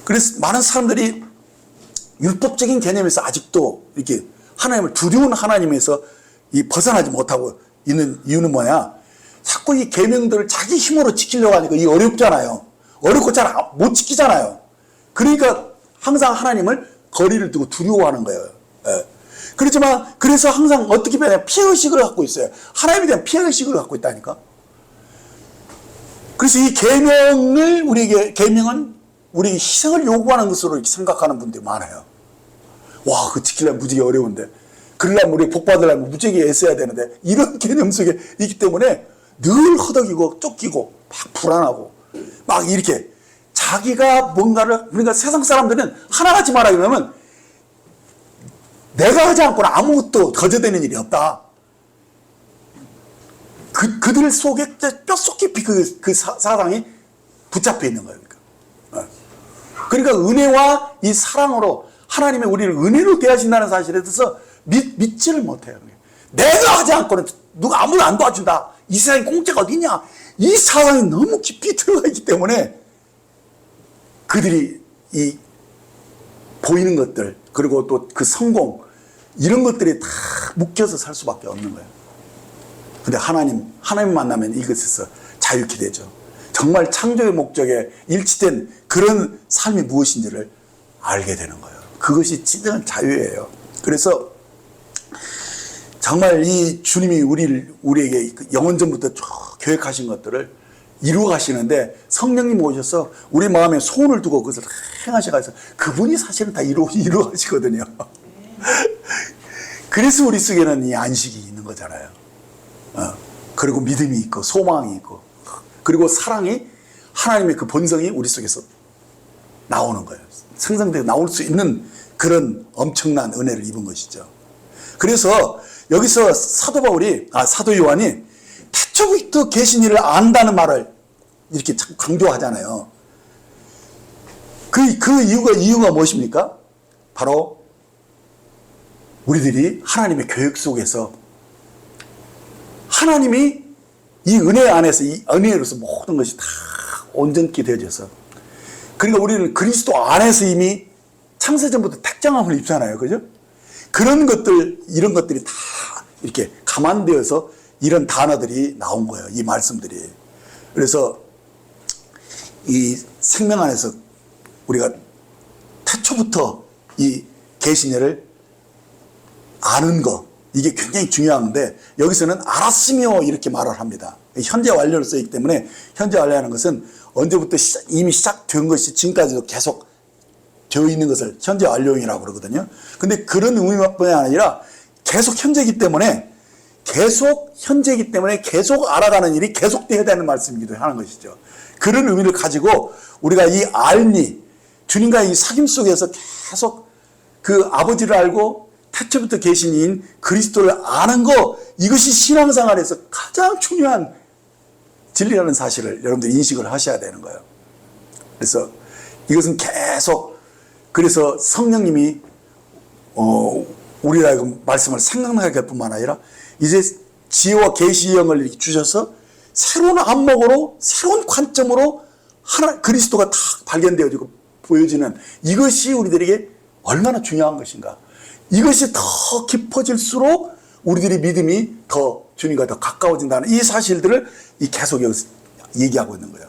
그래서 많은 사람들이 율법적인 개념에서 아직도 이렇게 하나님을 두려운 하나님에서 벗어나지 못하고 있는 이유는 뭐냐? 자꾸 이 계명들을 자기 힘으로 지키려고 하니까 이 어렵잖아요. 어렵고 잘 못 지키잖아요. 그러니까 항상 하나님을 거리를 두고 두려워하는 거예요. 예. 그렇지만 그래서 항상 어떻게 보면 피해의식을 갖고 있어요. 하나님에 대한 피해의식을 갖고 있다니까. 그래서 이 계명은 우리에게 희생을 요구하는 것으로 이렇게 생각하는 분들이 많아요. 와, 그거 지키려면 무지개 어려운데, 그러려면 우리 복 받으려면 무지개 애써야 되는데, 이런 개념 속에 있기 때문에 늘 허덕이고 쫓기고 막 불안하고 막 이렇게 자기가 뭔가를, 그러니까 세상 사람들은 하나같이 말하기 그러면 내가 하지 않고는 아무것도 거저되는 일이 없다. 그들 속에 뼛속 깊이 그 사상이 붙잡혀 있는 거예요. 그러니까 은혜와 이 사랑으로 하나님의 우리를 은혜로 대하신다는 사실에 대해서 믿지를 못해요. 내가 하지 않고는 누가 아무도 안 도와준다. 이 세상에 공짜가 어디냐. 이 사상이 너무 깊이 들어가 있기 때문에 그들이 이 보이는 것들, 그리고 또 그 성공, 이런 것들이 다 묶여서 살 수밖에 없는 거예요. 근데 하나님 만나면 이것에서 자유케 되죠. 정말 창조의 목적에 일치된 그런 삶이 무엇인지를 알게 되는 거예요. 그것이 진정한 자유예요. 그래서 정말 이 주님이 우리에게 영원전부터 쭉 계획하신 것들을 이루어 가시는데, 성령님 오셔서 우리 마음에 소원을 두고 그것을 행하셔서 그분이 사실은 다 이루어 가시거든요. 그래서 우리 속에는 이 안식이 있는 거잖아요. 그리고 믿음이 있고 소망이 있고, 그리고 사랑이, 하나님의 그 본성이 우리 속에서 나오는 거예요. 생성되어 나올 수 있는 그런 엄청난 은혜를 입은 것이죠. 그래서 여기서 사도 요한이 태초부터 계신 이를 안다는 말을 이렇게 자꾸 강조하잖아요. 그 이유가 무엇입니까? 바로 우리들이 하나님의 계획 속에서 하나님이 이 은혜 안에서, 이 은혜로서 모든 것이 다 온전케 되어져서, 그러니까 우리는 그리스도 안에서 이미 창세전부터 택정함을 입잖아요. 그죠? 그런 것들, 이런 것들이 다 이렇게 감안되어서 이런 단어들이 나온 거예요. 이 말씀들이. 그래서 이 생명 안에서 우리가 태초부터 이 계시녀를 아는 거, 이게 굉장히 중요한데, 여기서는 알았으며 이렇게 말을 합니다. 현재 완료를 쓰기 때문에 현재 완료하는 것은 언제부터 이미 시작된 것이 지금까지도 계속 되어 있는 것을 현재 완료형이라고 그러거든요. 근데 그런 의미뿐만 아니라 계속 현재이기 때문에, 계속 현재이기 때문에 계속 알아가는 일이 계속돼야 되는 말씀이기도 하는 것이죠. 그런 의미를 가지고 우리가 이 알미, 주님과의 이 사귐 속에서 계속 그 아버지를 알고 태초부터 계신 이인 그리스도를 아는 거, 이것이 신앙생활에서 가장 중요한 진리라는 사실을 여러분들 인식을 하셔야 되는 거예요. 그래서 이것은 계속, 그래서 성령님이 우리라 하여금 말씀을 생각나게 할 뿐만 아니라 이제 지혜와 계시의 영을 이렇게 주셔서 새로운 안목으로, 새로운 관점으로 하나 그리스도가 딱 발견되어지고 보여지는, 이것이 우리들에게 얼마나 중요한 것인가. 이것이 더 깊어질수록 우리들의 믿음이 더 주님과 더 가까워진다는 이 사실들을 계속 여기서 얘기하고 있는 거예요.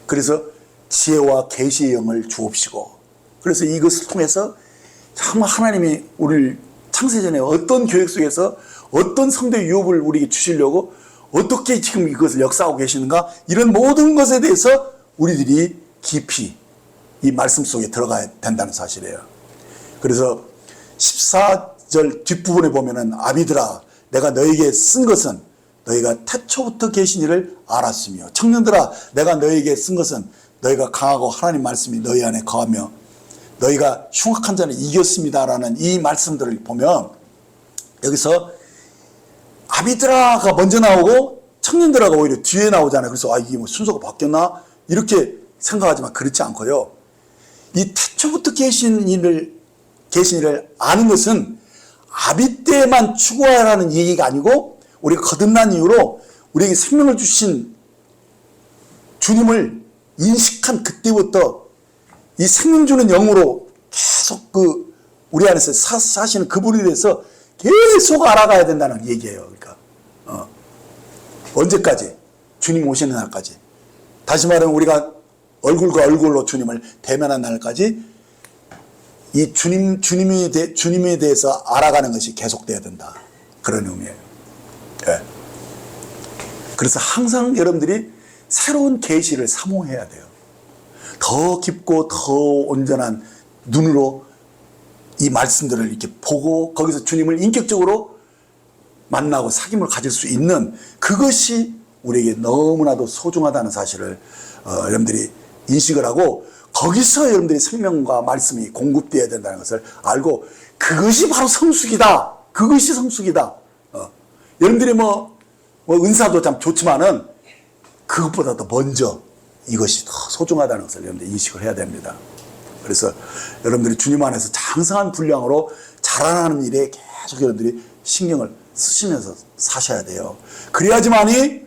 그래서 지혜와 계시의 영을 주옵시고, 그래서 이것을 통해서 정말 하나님이 우리를 창세전에 어떤 계획 속에서 어떤 성도의 유업을 우리에게 주시려고 어떻게 지금 이것을 역사하고 계시는가, 이런 모든 것에 대해서 우리들이 깊이 이 말씀 속에 들어가야 된다는 사실이에요. 그래서 14절 뒷부분에 보면은, 아비들아 내가 너에게 쓴 것은 너희가 태초부터 계신 이를 알았으며, 청년들아 내가 너에게 쓴 것은 너희가 강하고 하나님 말씀이 너희 안에 거하며 너희가 흉악한 자를 이겼습니다라는 이 말씀들을 보면, 여기서 아비드라가 먼저 나오고 청년들아가 오히려 뒤에 나오잖아요. 그래서 이게 뭐 순서가 바뀌었나 이렇게 생각하지만 그렇지 않고요. 이 태초부터 계신 이를 아는 것은 아비 때만 추구하라는 얘기가 아니고, 우리가 거듭난 이후로 우리에게 생명을 주신 주님을 인식한 그때부터 이 생명 주는 영으로 계속 우리 안에서 사시는 그분에 대해서 계속 알아가야 된다는 얘기예요. 그러니까 언제까지? 주님 오시는 날까지. 다시 말하면 우리가 얼굴과 얼굴로 주님을 대면한 날까지 이 주님에 대해서 알아가는 것이 계속돼야 된다. 그런 의미예요. 네. 그래서 항상 여러분들이 새로운 계시를 사모해야 돼요. 더 깊고 더 온전한 눈으로 이 말씀들을 이렇게 보고, 거기서 주님을 인격적으로 만나고 사귐을 가질 수 있는, 그것이 우리에게 너무나도 소중하다는 사실을 여러분들이 인식을 하고, 거기서 여러분들이 생명과 말씀이 공급되어야 된다는 것을 알고, 그것이 바로 성숙이다. 그것이 성숙이다. 여러분들이 뭐 은사도 참 좋지만은 그것보다도 먼저 이것이 더 소중하다는 것을 여러분들이 인식을 해야 됩니다. 그래서 여러분들이 주님 안에서 장성한 분량으로 자라나는 일에 계속 여러분들이 신경을 쓰시면서 사셔야 돼요. 그래야지만이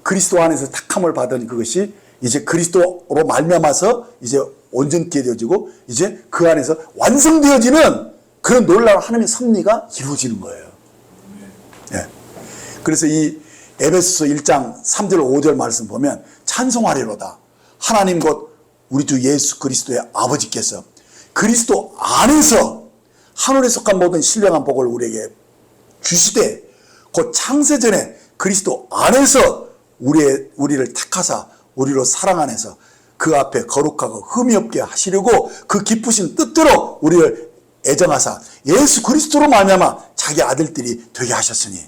그리스도 안에서 택함을 받은 그것이 이제 그리스도로 말미암아서 이제 온전케 되어지고, 이제 그 안에서 완성되어지는 그런 놀라운 하나님의 섭리가 이루어지는 거예요. 예. 그래서 이 에베소서 1장 3절 5절 말씀 보면, 찬송하리로다 하나님 곧 우리 주 예수 그리스도의 아버지께서 그리스도 안에서 하늘에 속한 모든 신령한 복을 우리에게 주시되, 곧 창세전에 그리스도 안에서 우리를 택하사 우리로 사랑 안에서 그 앞에 거룩하고 흠이 없게 하시려고 그 기쁘신 뜻대로 우리를 애정하사 예수 그리스도로 말미암아 자기 아들들이 되게 하셨으니.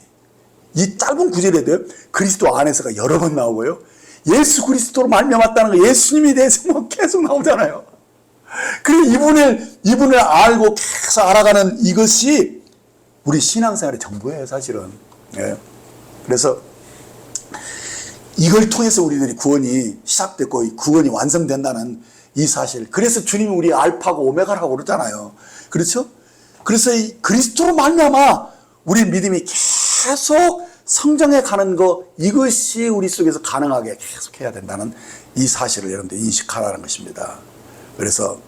이 짧은 구절에도 그리스도 안에서가 여러 번 나오고요, 예수 그리스도로 말미암았다는 거, 예수님에 대해서 뭐 계속 나오잖아요. 그리고 이분을 알고 계속 알아가는 이것이 우리 신앙생활의 전부예요, 사실은. 예. 그래서 이걸 통해서 우리들이 구원이 시작됐고 구원이 완성된다는 이 사실. 그래서 주님이 우리 알파고 오메가라고 그러잖아요. 그렇죠? 그래서 이 그리스도로 말미암아 우리 믿음이 계속 성장해 가는 거, 이것이 우리 속에서 가능하게 계속 해야 된다는 이 사실을 여러분들 인식하라는 것입니다. 그래서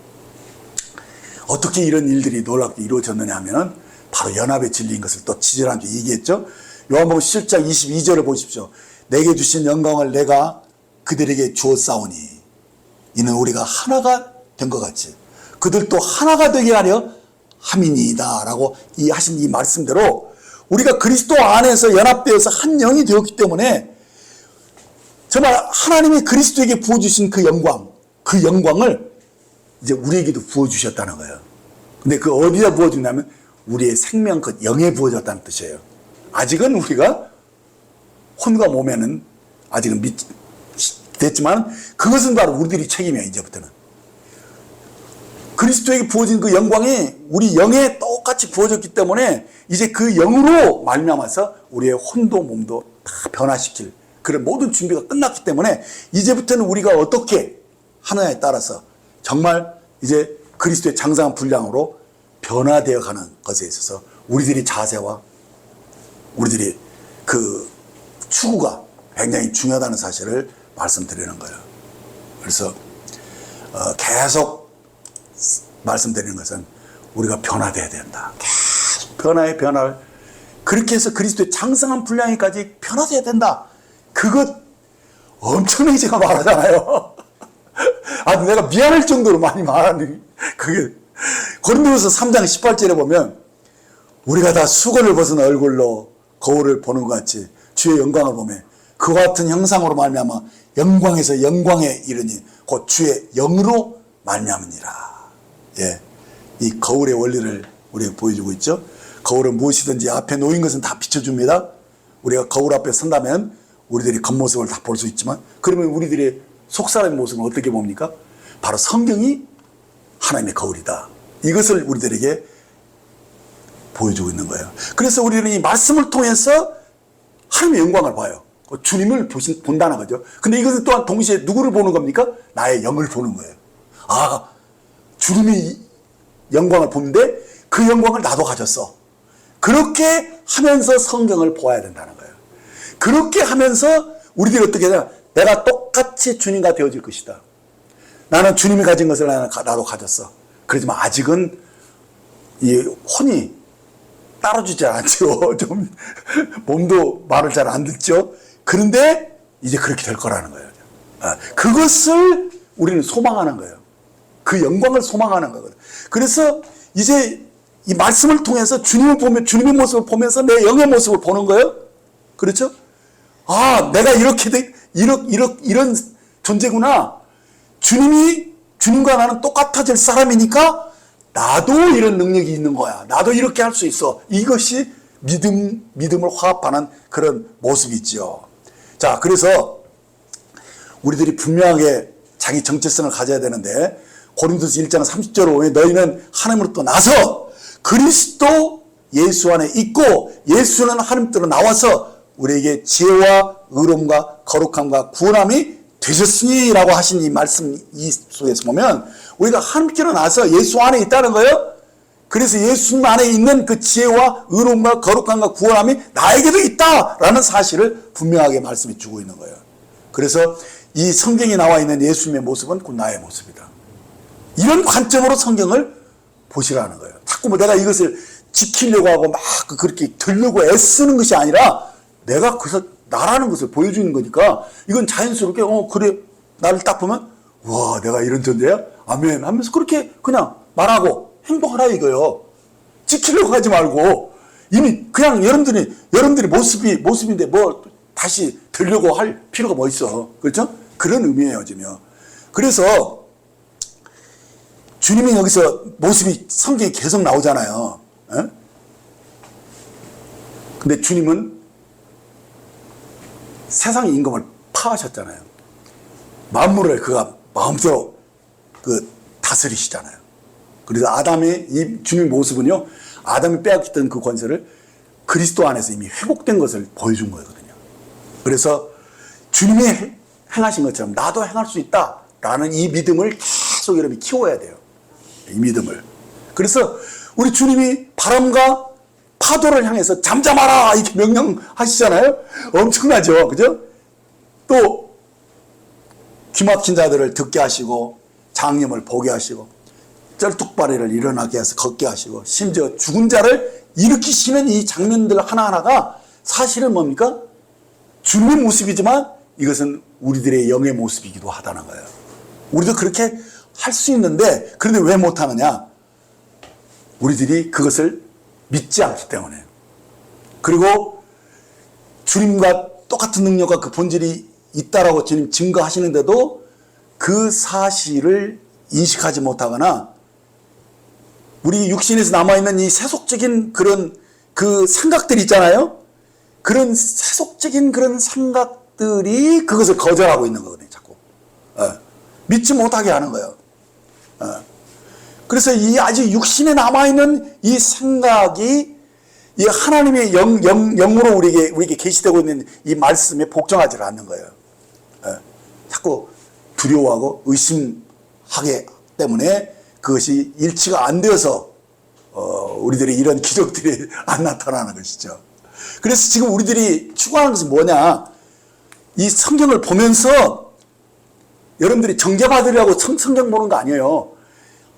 어떻게 이런 일들이 놀랍게 이루어졌느냐 하면 바로 연합의 진리인 것을 또 지지난주 얘기했죠. 요한복음 10장 22절을 보십시오. 내게 주신 영광을 내가 그들에게 주었사오니 이는 우리가 하나가 된 것 같이 그들도 하나가 되게 하려 함이니이다 라고 하신 이 말씀대로 우리가 그리스도 안에서 연합되어서 한 영이 되었기 때문에 정말 하나님이 그리스도에게 부어주신 그 영광을 이제 우리에게도 부어주셨다는 거예요. 근데 그 어디다 부어주냐면 우리의 생명 그 영에 부어졌다는 뜻이에요. 아직은 우리가 혼과 몸에는 아직은 됐지만 그것은 바로 우리들이 책임이야. 이제부터는 그리스도에게 부어진 그 영광이 우리 영에 똑같이 부어졌기 때문에 이제 그 영으로 말미암아서 우리의 혼도 몸도 다 변화시킬 그런 모든 준비가 끝났기 때문에 이제부터는 우리가 어떻게 하느냐에 따라서 정말 이제 그리스도의 장성한 분량으로 변화되어 가는 것에 있어서 우리들의 자세와 우리들이 그 추구가 굉장히 중요하다는 사실을 말씀드리는 거예요. 그래서 계속 말씀드리는 것은 우리가 변화돼야 된다. 계속 변화를 그렇게 해서 그리스도의 장성한 분량에까지 변화돼야 된다. 그것 엄청나게 제가 말하잖아요. 내가 미안할 정도로 많이 말하는 그게 고린도후서 3장 18절에 보면 우리가 다 수건을 벗은 얼굴로 거울을 보는 것 같이 주의 영광을 보며 그와 같은 형상으로 말미암아 영광에서 영광에 이르니 곧 주의 영으로 말미암으니라. 예, 이 거울의 원리를 우리가 보여주고 있죠. 거울은 무엇이든지 앞에 놓인 것은 다 비춰줍니다. 우리가 거울 앞에 선다면 우리들이 겉모습을 다 볼 수 있지만 그러면 우리들의 속사람의 모습은 어떻게 봅니까? 바로 성경이 하나님의 거울이다. 이것을 우리들에게 보여주고 있는 거예요. 그래서 우리는 이 말씀을 통해서 하나님의 영광을 봐요. 주님을 본다는 거죠. 근데 이것은 또한 동시에 누구를 보는 겁니까? 나의 영을 보는 거예요. 주님이 영광을 보는데 그 영광을 나도 가졌어. 그렇게 하면서 성경을 보아야 된다는 거예요. 그렇게 하면서 우리들이 어떻게 하냐? 내가 똑같이 주님과 되어질 것이다. 나는 주님이 가진 것을 나도 가졌어. 그렇지만 아직은 이 혼이 따라주지 않죠. 좀 몸도 말을 잘 안 듣죠. 그런데 이제 그렇게 될 거라는 거예요. 그것을 우리는 소망하는 거예요. 그 영광을 소망하는 거거든요. 그래서 이제 이 말씀을 통해서 주님을 보면 주님의 모습을 보면서 내 영의 모습을 보는 거예요. 그렇죠? 내가 이런 존재구나. 주님과 나는 똑같아질 사람이니까 나도 이런 능력이 있는 거야. 나도 이렇게 할 수 있어. 이것이 믿음을 화합하는 그런 모습이죠. 자, 그래서 우리들이 분명하게 자기 정체성을 가져야 되는데 고린도서 1장 30절에 보면 너희는 하나님으로부터 나서 그리스도 예수 안에 있고 예수는 하나님께로 나와서 우리에게 지혜와 의로움과 거룩함과 구원함이 되셨으니 라고 하신 이 말씀 이 속에서 보면 우리가 하나님께로 나서 예수 안에 있다는 거예요. 그래서 예수님 안에 있는 그 지혜와 의로움과 거룩함과 구원함이 나에게도 있다라는 사실을 분명하게 말씀해 주고 있는 거예요. 그래서 이 성경에 나와 있는 예수님의 모습은 곧 나의 모습이다. 이런 관점으로 성경을 보시라는 거예요. 자꾸 내가 이것을 지키려고 하고 막 그렇게 들려고 애쓰는 것이 아니라 내가 나라는 것을 보여주는 거니까 이건 자연스럽게 그래 나를 딱 보면 와 내가 이런 존재야? 아멘 하면서 그렇게 그냥 말하고 행동하라 이거요. 지키려고 하지 말고 이미 그냥 여러분들이 모습인데 뭐 다시 들려고 할 필요가 뭐 있어. 그렇죠? 그런 의미예요 지금. 그래서 주님이 여기서 모습이 성경에 계속 나오잖아요. 에? 근데 주님은 세상의 임금을 파하셨잖아요. 만물을 그가 마음대로 다스리시잖아요. 그래서 아담의 이 주님의 모습은요, 아담이 빼앗겼던 그 권세를 그리스도 안에서 이미 회복된 것을 보여준 거거든요. 그래서 주님이 행하신 것처럼 나도 행할 수 있다라는 이 믿음을 계속 여러분이 키워야 돼요. 이 믿음을. 그래서 우리 주님이 바람과 파도를 향해서 잠잠하라 이렇게 명령하시잖아요. 엄청나죠, 그죠? 또 귀 막힌 자들을 듣게 하시고 장염을 보게 하시고 쩔뚝발이를 일어나게 해서 걷게 하시고 심지어 죽은 자를 일으키시는 이 장면들 하나하나가 사실은 뭡니까? 주님의 모습이지만 이것은 우리들의 영의 모습이기도 하다는 거예요. 우리도 그렇게 할 수 있는데 그런데 왜 못하느냐? 우리들이 그것을 믿지 않기 때문에. 그리고 주님과 똑같은 능력과 그 본질이 있다라고 주님 증거하시는데도 그 사실을 인식하지 못하거나 우리 육신에서 남아있는 이 세속적인 그런 그 생각들이 있잖아요. 그런 세속적인 그런 생각들이 그것을 거절하고 있는 거거든요. 자꾸. 믿지 못하게 하는 거예요. 그래서 이 아직 육신에 남아있는 이 생각이 이 하나님의 영으로 우리에게 계시되고 있는 이 말씀에 복종하지 않는 거예요. 자꾸 두려워하고 의심하기 때문에 그것이 일치가 안 되어서 우리들의 이런 기적들이 안 나타나는 것이죠. 그래서 지금 우리들이 추구하는 것은 뭐냐? 이 성경을 보면서 여러분들이 정죄받으려고 성경 보는 거 아니에요.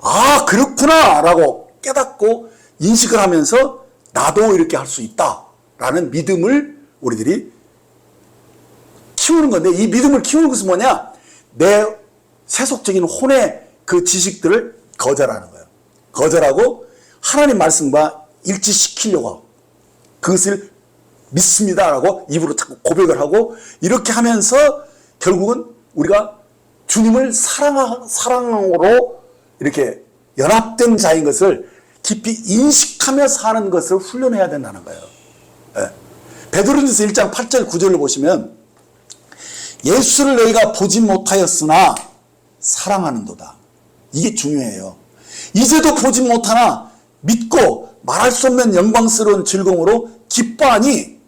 아, 그렇구나 라고 깨닫고 인식을 하면서 나도 이렇게 할 수 있다라는 믿음을 우리들이 키우는 건데, 이 믿음을 키우는 것은 뭐냐? 내 세속적인 혼의 그 지식들을 거절하는 거예요. 거절하고 하나님 말씀과 일치시키려고 하고 그것을 믿습니다라고 입으로 자꾸 고백을 하고 이렇게 하면서 결국은 우리가 주님을 사랑으로 이렇게 연합된 자인 것을 깊이 인식하며 사는 것을 훈련해야 된다는 거예요. 베드로전서 1장 8절 9절을 보시면 예수를 너희가 보지 못하였으나 사랑하는도다. 이게 중요해요. 이제도 보지 못하나 믿고 말할 수 없는 영광스러운 즐거움으로 기뻐하니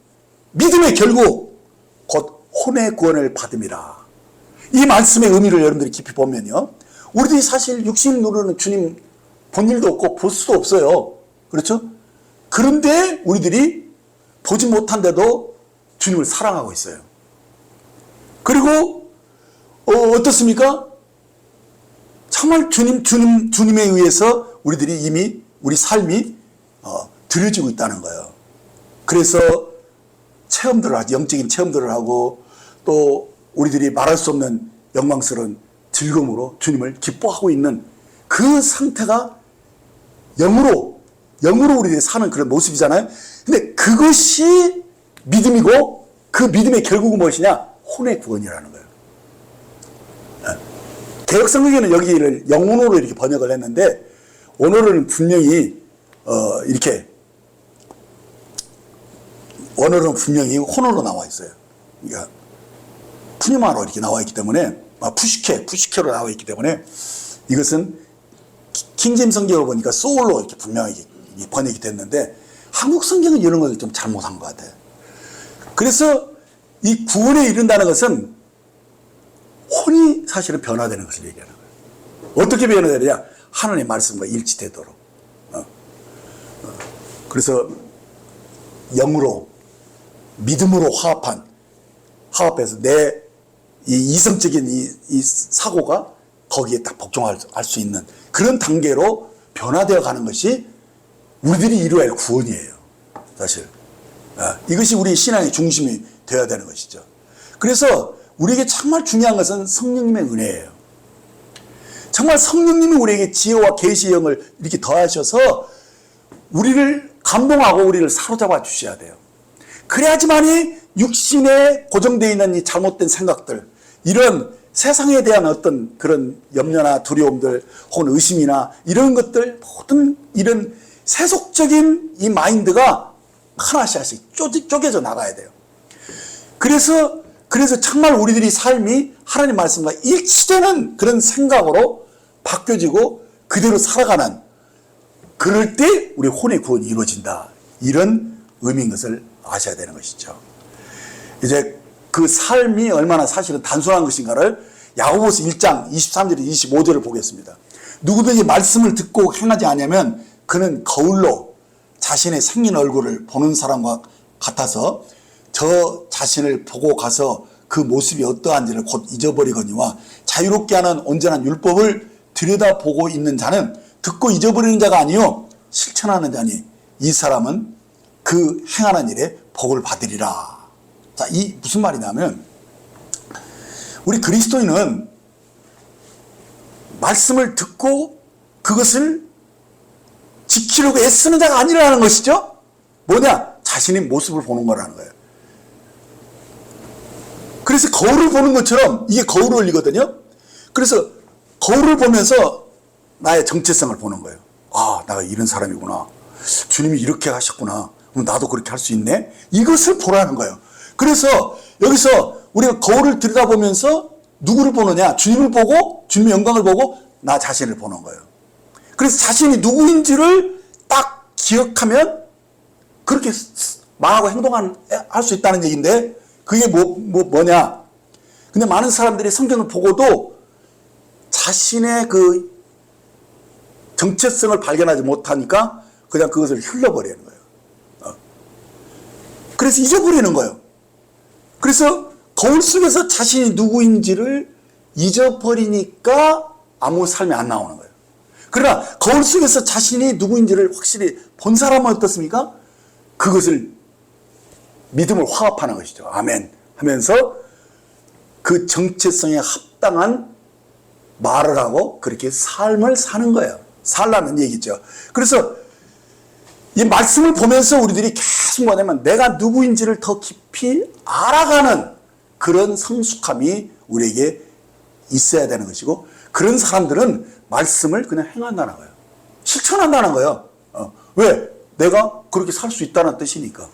믿음의 결국 곧 혼의 구원을 받음이라. 이 말씀의 의미를 여러분들이 깊이 보면요, 우리들이 사실 육신을 누르는 주님 본 일도 없고 볼 수도 없어요. 그렇죠? 그런데 우리들이 보지 못한데도 주님을 사랑하고 있어요. 그리고 어떻습니까? 정말 주님에 의해서 우리들이 이미 우리 삶이 드려지고 있다는 거예요. 그래서 체험들을 하지, 영적인 체험들을 하고 또 우리들이 말할 수 없는 영광스러운 즐거움으로 주님을 기뻐하고 있는 그 상태가 영으로 우리들이 사는 그런 모습이잖아요. 근데 그것이 믿음이고 그 믿음의 결국은 무엇이냐? 혼의 구원이라는 거예요. 개역성경에는 여기를 영혼으로 이렇게 번역을 했는데 원어로는 분명히 이렇게 원어로는 분명히 혼으로 나와 있어요. 그러니까 푸니마로 이렇게 나와 있기 때문에 푸시케로 나와 있기 때문에 이것은 킹제임 성경을 보니까 소울로 이렇게 분명히 번역이 됐는데 한국 성경은 이런 것을 좀 잘못한 것 같아요. 그래서 이 구원에 이른다는 것은 혼이 사실은 변화되는 것을 얘기하는 거예요. 어떻게 변화되느냐? 하나님의 말씀과 일치되도록. 그래서 영으로 믿음으로 화합해서 내 이 이성적인 이 사고가 거기에 딱 복종할 수 있는 그런 단계로 변화되어 가는 것이 우리들이 이루어야 할 구원이에요. 사실 이것이 우리 신앙의 중심이 되어야 되는 것이죠. 그래서 우리에게 정말 중요한 것은 성령님의 은혜예요. 정말 성령님이 우리에게 지혜와 계시의 영을 이렇게 더하셔서 우리를 감동하고 우리를 사로잡아 주셔야 돼요. 그래야지만이 육신에 고정되어 있는 이 잘못된 생각들, 이런 세상에 대한 어떤 그런 염려나 두려움들 혹은 의심이나 이런 것들, 모든 이런 세속적인 이 마인드가 하나씩 쪼개져 나가야 돼요. 그래서 정말 우리들이 삶이 하나님 말씀과 일치되는 그런 생각으로 바뀌어지고 그대로 살아가는, 그럴 때 우리 혼의 구원이 이루어진다. 이런 의미인 것을 아셔야 되는 것이죠. 이제 그 삶이 얼마나 사실은 단순한 것인가를 야고보서 1장 23절에서 25절을 보겠습니다. 누구든지 말씀을 듣고 행하지 않으면 그는 거울로 자신의 생긴 얼굴을 보는 사람과 같아서 저 자신을 보고 가서 그 모습이 어떠한지를 곧 잊어버리거니와 자유롭게 하는 온전한 율법을 들여다보고 있는 자는 듣고 잊어버리는 자가 아니요 실천하는 자니 이 사람은 그 행하는 일에 복을 받으리라. 자, 이 무슨 말이냐면 우리 그리스도인은 말씀을 듣고 그것을 지키려고 애쓰는 자가 아니라는 것이죠. 뭐냐? 자신의 모습을 보는 거라는 거예요. 그래서 거울을 보는 것처럼 이게 거울이거든요. 그래서 거울을 보면서 나의 정체성을 보는 거예요. 아, 내가 이런 사람이구나. 주님이 이렇게 하셨구나. 그럼 나도 그렇게 할 수 있네. 이것을 보라는 거예요. 그래서 여기서 우리가 거울을 들여다보면서 누구를 보느냐? 주님을 보고 주님의 영광을 보고 나 자신을 보는 거예요. 그래서 자신이 누구인지를 딱 기억하면 그렇게 말하고 행동할 수 있다는 얘기인데 그게 뭐냐? 근데 많은 사람들이 성경을 보고도 자신의 그 정체성을 발견하지 못하니까 그냥 그것을 흘려버리는 거예요. 그래서 잊어버리는 거예요. 그래서 거울 속에서 자신이 누구인지를 잊어버리니까 아무 삶이 안 나오는 거예요. 그러나 거울 속에서 자신이 누구인지를 확실히 본 사람은 어떻습니까? 그것을 믿음을 화합하는 것이죠. 아멘 하면서 그 정체성에 합당한 말을 하고 그렇게 삶을 사는 거예요. 살라는 얘기죠. 그래서 이 말씀을 보면서 우리들이 계속 뭐냐면 내가 누구인지를 더 깊이 알아가는 그런 성숙함이 우리에게 있어야 되는 것이고 그런 사람들은 말씀을 그냥 행한다는 거예요. 실천한다는 거예요. 왜? 내가 그렇게 살 수 있다는 뜻이니까.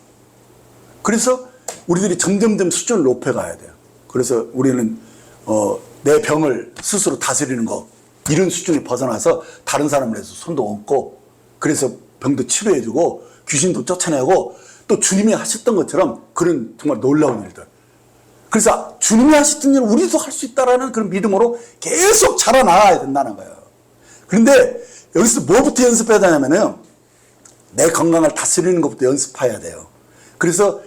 그래서 우리들이 점점점 수준을 높여가야 돼요. 그래서 우리는 내 병을 스스로 다스리는 거 이런 수준이 벗어나서 다른 사람을 해서 손도 얹고 그래서 병도 치료해주고 귀신도 쫓아내고 또 주님이 하셨던 것처럼 그런 정말 놀라운 일들. 그래서 주님이 하셨던 일을 우리도 할 수 있다는 그런 믿음으로 계속 자라나가야 된다는 거예요. 그런데 여기서 뭐부터 연습해야 되냐면요. 내 건강을 다스리는 것부터 연습해야 돼요. 그래서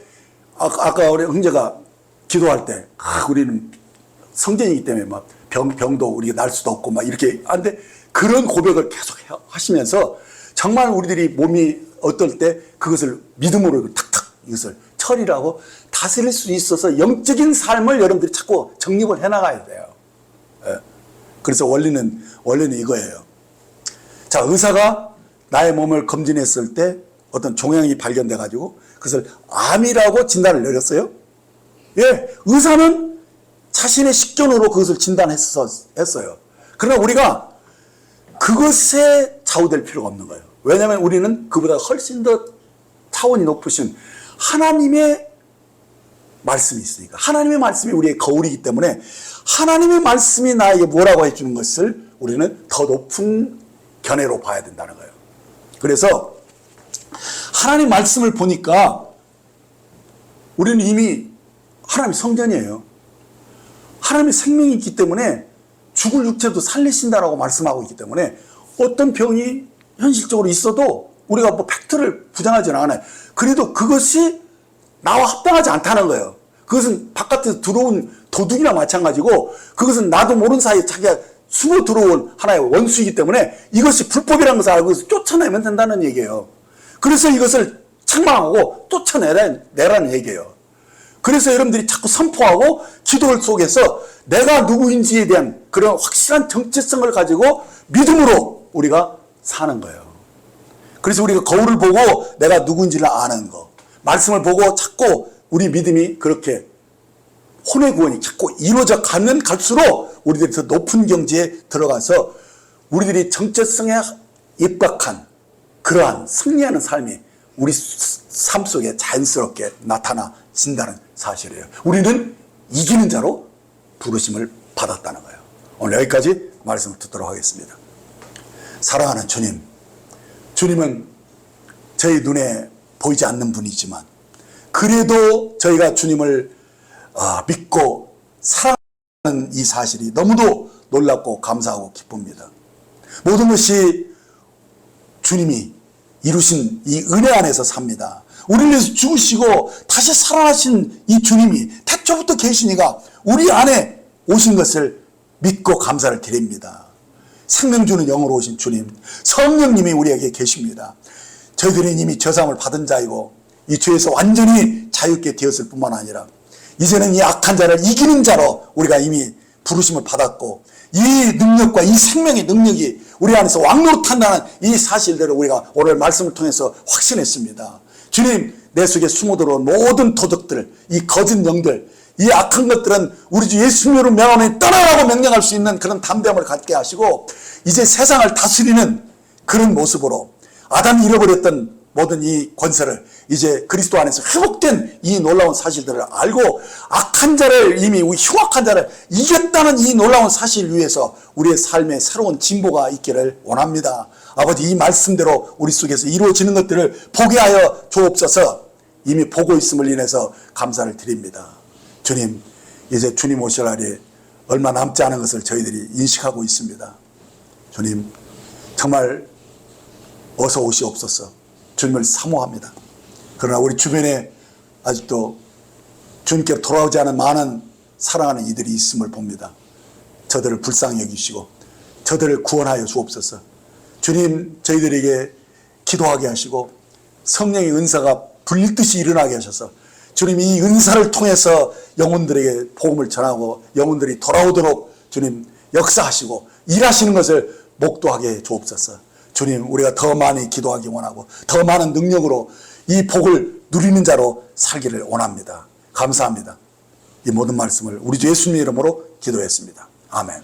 아까 우리 형제가 기도할 때 우리는 성전이기 때문에 막 병도 우리가 날 수도 없고 막 이렇게 하는데 그런 고백을 계속 하시면서 정말 우리들이 몸이 어떨 때 그것을 믿음으로 탁탁 이것을 처리하고 다스릴 수 있어서 영적인 삶을 여러분들이 자꾸 정립을 해나가야 돼요. 그래서 원리는 이거예요. 자, 의사가 나의 몸을 검진했을 때 어떤 종양이 발견돼 가지고 그것을 암이라고 진단을 내렸어요. 예, 의사는 자신의 식견으로 그것을 진단했어요. 그러나 우리가 그것에 좌우될 필요가 없는 거예요. 왜냐하면 우리는 그보다 훨씬 더 차원이 높으신 하나님의 말씀이 있으니까. 하나님의 말씀이 우리의 거울이기 때문에 하나님의 말씀이 나에게 뭐라고 해주는 것을 우리는 더 높은 견해로 봐야 된다는 거예요. 그래서 하나님 말씀을 보니까 우리는 이미 하나님의 성전이에요. 하나님의 생명이 있기 때문에 죽을 육체도 살리신다라고 말씀하고 있기 때문에 어떤 병이 현실적으로 있어도 우리가 뭐 팩트를 부정하지는 않아요. 그래도 그것이 나와 합당하지 않다는 거예요. 그것은 바깥에서 들어온 도둑이나 마찬가지고 그것은 나도 모르는 사이에 자기가 숨어 들어온 하나의 원수이기 때문에 이것이 불법이라는 것을 알고 쫓아내면 된다는 얘기예요. 그래서 이것을 책망하고 쫓아내라는 얘기예요. 그래서 여러분들이 자꾸 선포하고 기도 속에서 내가 누구인지에 대한 그런 확실한 정체성을 가지고 믿음으로 우리가 사는 거예요. 그래서 우리가 거울을 보고 내가 누구인지를 아는 거, 말씀을 보고 자꾸 우리 믿음이 그렇게 혼의 구원이 자꾸 이루어져 가면 갈수록 우리들이 더 높은 경지에 들어가서 우리들이 정체성에 입각한 그러한 승리하는 삶이 우리 삶 속에 자연스럽게 나타나진다는 사실이에요. 우리는 이기는 자로 부르심을 받았다는 거예요. 오늘 여기까지 말씀을 듣도록 하겠습니다. 사랑하는 주님, 주님은 저희 눈에 보이지 않는 분이지만 그래도 저희가 주님을 믿고 사랑하는 이 사실이 너무도 놀랍고 감사하고 기쁩니다. 모든 것이 주님이 이루신 이 은혜 안에서 삽니다. 우리를 위해서 죽으시고 다시 살아나신 이 주님이 태초부터 계시니까 우리 안에 오신 것을 믿고 감사를 드립니다. 생명 주는 영으로 오신 주님, 성령님이 우리에게 계십니다. 저희들은 이미 저상을 받은 자이고 이 죄에서 완전히 자유롭게 되었을 뿐만 아니라 이제는 이 악한 자를 이기는 자로 우리가 이미 부르심을 받았고 이 능력과 이 생명의 능력이 우리 안에서 왕노릇한다는 이 사실들을 우리가 오늘 말씀을 통해서 확신했습니다. 주님, 내 속에 숨어 들어온 모든 도적들, 이 거짓 영들, 이 악한 것들은 우리 주 예수님으로 명하니 떠나라고 명령할 수 있는 그런 담대함을 갖게 하시고 이제 세상을 다스리는 그런 모습으로 아담이 잃어버렸던 모든 이 권세를 이제 그리스도 안에서 회복된 이 놀라운 사실들을 알고 악한 자를 이미 흉악한 자를 이겼다는 이 놀라운 사실 위에서 우리의 삶에 새로운 진보가 있기를 원합니다. 아버지, 이 말씀대로 우리 속에서 이루어지는 것들을 보게 하여 주옵소서. 이미 보고 있음을 인해서 감사를 드립니다. 주님, 이제 주님 오실 날이 얼마 남지 않은 것을 저희들이 인식하고 있습니다. 주님, 정말 어서 오시옵소서. 주님을 사모합니다. 그러나 우리 주변에 아직도 주님께로 돌아오지 않은 많은 사랑하는 이들이 있음을 봅니다. 저들을 불쌍히 여기시고 저들을 구원하여 주옵소서. 주님, 저희들에게 기도하게 하시고 성령의 은사가 불듯이 일어나게 하셔서 주님, 이 은사를 통해서 영혼들에게 복음을 전하고 영혼들이 돌아오도록 주님 역사하시고 일하시는 것을 목도하게 주옵소서. 주님, 우리가 더 많이 기도하기 원하고 더 많은 능력으로 이 복을 누리는 자로 살기를 원합니다. 감사합니다. 이 모든 말씀을 우리 주 예수님의 이름으로 기도했습니다. 아멘.